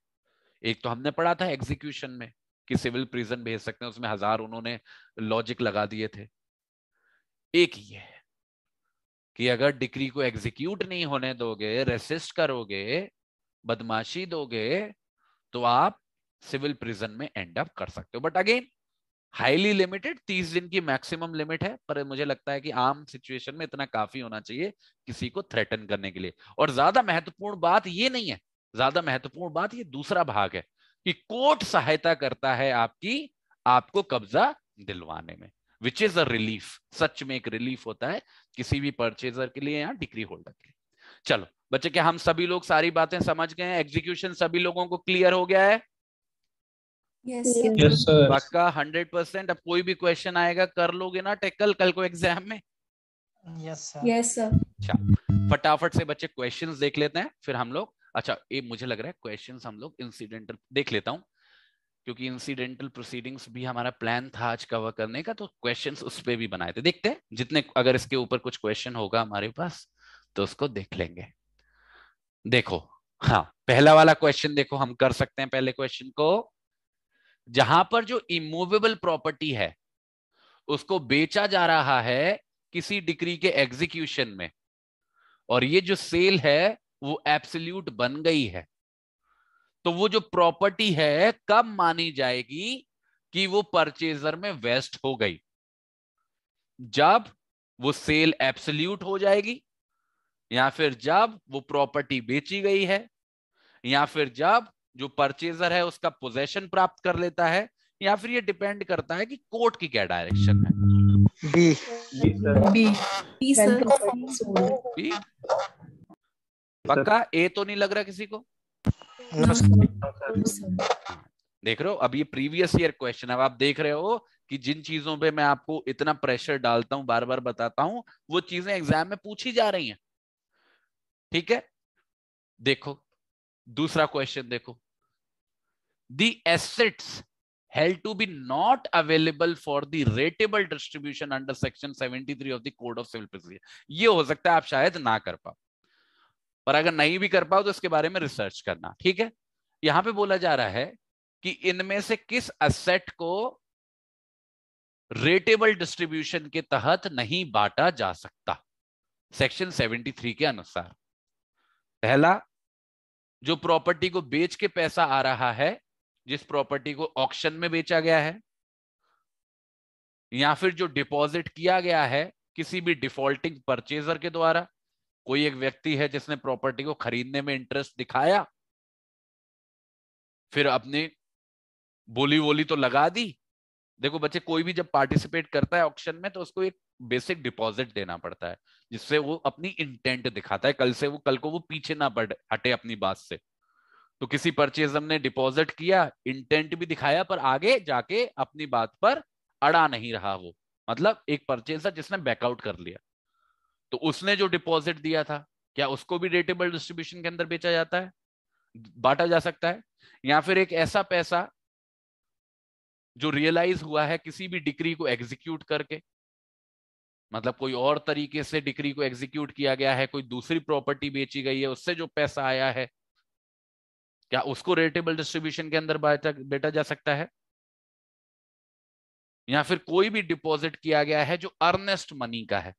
एक तो हमने पढ़ा था एग्जीक्यूशन में कि सिविल प्रिजन भेज सकते हैं, उसमें हजार उन्होंने लॉजिक लगा दिए थे। एक ये है कि अगर डिक्री को एग्जीक्यूट नहीं होने दोगे, रेसिस्ट करोगे, बदमाशी दोगे, तो आप सिविल प्रिजन में एंड अप कर सकते हो। बट अगेन हाईली लिमिटेड, 30 दिन की मैक्सिमम लिमिट है, पर मुझे लगता है कि आम सिचुएशन में इतना काफी होना चाहिए किसी को थ्रेटन करने के लिए। और ज्यादा महत्वपूर्ण बात ये नहीं है, ज्यादा महत्वपूर्ण बात ये दूसरा भाग है कि कोर्ट सहायता करता है आपको कब्जा दिलवाने में, विच इज अ रिलीफ। सच में एक रिलीफ होता है किसी भी परचेजर के लिए या डिक्री होल्डर के लिए। चलो बच्चे, क्या हम सभी लोग सारी बातें समझ गए हैं? एग्जीक्यूशन सभी लोगों को क्लियर हो गया है? Yes sir. पक्का 100%? अब कोई भी क्वेश्चन आएगा कर लोगे ना टैकल कल को एग्जाम में? Yes sir. Yes sir. अच्छा, फटाफट से बच्चे क्वेश्चंस देख लेते हैं, फिर हम लोग, अच्छा ये मुझे लग रहा है क्वेश्चंस हम लोग इंसिडेंटल देख लेता हूं, क्योंकि इंसिडेंटल प्रोसीडिंग्स भी हमारा प्लान था आज कवर करने का, तो क्वेश्चंस उस पे भी बनाए थे। देखते हैं जितने, अगर इसके ऊपर कुछ क्वेश्चन होगा हमारे पास तो उसको देख लेंगे। देखो, हाँ पहला वाला क्वेश्चन देखो, हम कर सकते हैं पहले क्वेश्चन को। जहां पर जो इमूवेबल प्रॉपर्टी है उसको बेचा जा रहा है किसी डिक्री के एग्जीक्यूशन में, और ये जो सेल है वो एब्सोल्यूट बन गई है, तो वो जो प्रॉपर्टी है कब मानी जाएगी कि वो परचेजर में वेस्ट हो गई? जब वो सेल एब्सोल्यूट हो जाएगी, या फिर जब वो प्रॉपर्टी बेची गई है, या फिर जब जो परचेजर है उसका पोजेशन प्राप्त कर लेता है, या फिर ये डिपेंड करता है कि कोर्ट की क्या डायरेक्शन है। बी। B sir. बी पक्का? ए तो नहीं लग रहा किसी को? देख रहे हो, अब ये प्रीवियस ईयर क्वेश्चन, अब आप देख रहे हो कि जिन चीजों पे मैं आपको इतना प्रेशर डालता हूं, बार बार बताता हूं, वो चीजें एग्जाम में पूछी जा रही हैं। ठीक है, देखो दूसरा क्वेश्चन देखो, the assets held to be not available for the ratable distribution under section 73 of the code of civil procedure। ये हो सकता है आप शायद ना कर पाओ, पर अगर नहीं भी कर पाओ तो इसके बारे में रिसर्च करना। ठीक है, यहां पे बोला जा रहा है कि इनमें से किस असेट को रेटेबल डिस्ट्रीब्यूशन के तहत नहीं बांटा जा सकता सेक्शन 73 के अनुसार। पहला, जो प्रॉपर्टी को बेच के पैसा आ रहा है, जिस प्रॉपर्टी को ऑक्शन में बेचा गया है, या फिर जो डिपॉजिट किया गया है किसी भी डिफॉल्टिंग परचेजर के द्वारा। कोई एक व्यक्ति है जिसने प्रॉपर्टी को खरीदने में इंटरेस्ट दिखाया, फिर अपनी बोली तो लगा दी। देखो बच्चे, कोई भी जब पार्टिसिपेट करता है ऑक्शन में तो उसको एक बेसिक डिपॉजिट देना पड़ता है, जिससे वो अपनी इंटेंट दिखाता है, कल को वो पीछे ना हटे अपनी बात से। तो किसी परचेजर ने डिपॉजिट किया, इंटेंट भी दिखाया, पर आगे जाके अपनी बात पर अड़ा नहीं रहा वो, मतलब एक परचेजर जिसने बैकआउट कर लिया। तो उसने जो डिपॉजिट दिया था, क्या उसको भी रेटेबल डिस्ट्रीब्यूशन के अंदर बेचा जाता है, बांटा जा सकता है? या फिर एक ऐसा पैसा जो रियलाइज हुआ है किसी भी डिक्री को एग्जीक्यूट करके, मतलब कोई और तरीके से डिक्री को एग्जीक्यूट किया गया है, कोई दूसरी प्रॉपर्टी बेची गई है, उससे जो पैसा आया है, क्या उसको रेटेबल डिस्ट्रीब्यूशन के अंदर बेटा जा सकता है? या फिर कोई भी डिपॉजिट किया गया है जो अर्नेस्ट मनी का है।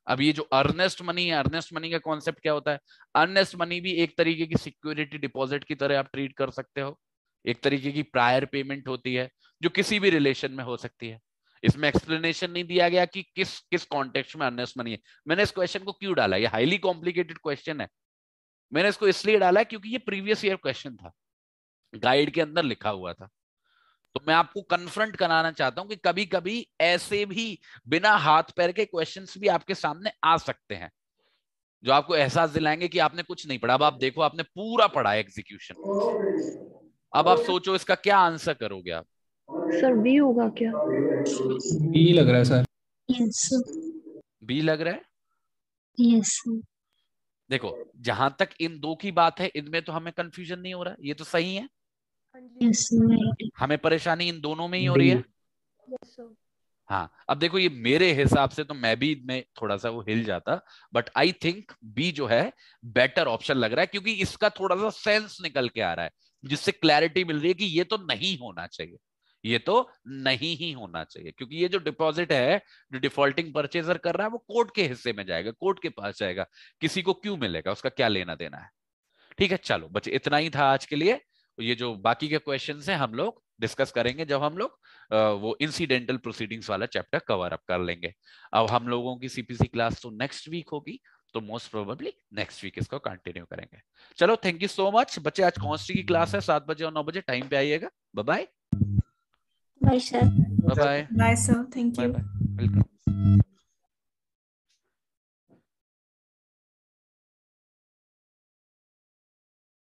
अब ये जो अर्नेस्ट मनी है, अर्नेस्ट मनी का कॉन्सेप्ट क्या होता है? अर्नेस्ट मनी भी एक तरीके की सिक्योरिटी डिपॉजिट की तरह आप ट्रीट कर सकते हो, एक तरीके की प्रायर पेमेंट होती है जो किसी भी रिलेशन में हो सकती है। इसमें एक्सप्लेनेशन नहीं दिया गया कि किस किस कॉन्टेक्स्ट में अर्नेस्ट मनी है। मैंने इस क्वेश्चन को क्यों डाला, ये हाईली कॉम्प्लिकेटेड क्वेश्चन है। मैंने इसको इसलिए डाला क्योंकि ये प्रीवियस ईयर क्वेश्चन था, गाइड के अंदर लिखा हुआ था। तो मैं आपको कन्फ्रंट कराना चाहता हूं कि कभी कभी ऐसे भी बिना हाथ पैर के क्वेश्चंस भी आपके सामने आ सकते हैं, जो आपको एहसास दिलाएंगे कि आपने कुछ नहीं पढ़ा। अब आप देखो, आपने पूरा पढ़ा एग्जीक्यूशन। अब आप सोचो इसका क्या आंसर करोगे आप? सर बी होगा क्या? बी लग रहा है सर। यस बी लग रहा है? यस देखो, जहां तक इन दो की बात है, इनमें तो हमें कंफ्यूजन नहीं हो रहा, ये तो सही है। यस हमें परेशानी इन दोनों में ही हो रही है। हाँ, अब देखो, ये मेरे हिसाब से तो मैं भी में थोड़ा सा वो हिल जाता, बट आई थिंक बी जो है बेटर ऑप्शन लग रहा है, क्योंकि इसका थोड़ा सा सेंस निकल के आ रहा है, जिससे क्लैरिटी मिल रही है कि ये तो नहीं होना चाहिए, ये तो नहीं ही होना चाहिए। क्योंकि ये जो डिपॉजिट है, जो डिफॉल्टिंग परचेजर कर रहा है, वो कोर्ट के हिस्से में जाएगा, कोर्ट के पास जाएगा, किसी को क्यों मिलेगा, उसका क्या लेना देना है। ठीक है, चलो बच्चे, इतना ही था आज के लिए। ये जो बाकी के क्वेश्चंस हैं हम लोग डिस्कस करेंगे जब हम लोग वो इंसिडेंटल प्रोसीडिंग्स वाला चैप्टर कवर अप कर लेंगे। अब हम लोगों की सीपीसी क्लास तो नेक्स्ट वीक होगी, तो मोस्ट प्रोबेबली नेक्स्ट वीक इसको कंटिन्यू करेंगे। चलो, थैंक यू सो मच बच्चे। आज कॉन्स्टी की क्लास है 7 बजे और 9 बजे, टाइम पे आइएगा। Bye bye. Bye sir. Bye bye. Bye sir, thank bye you. Bye, welcome.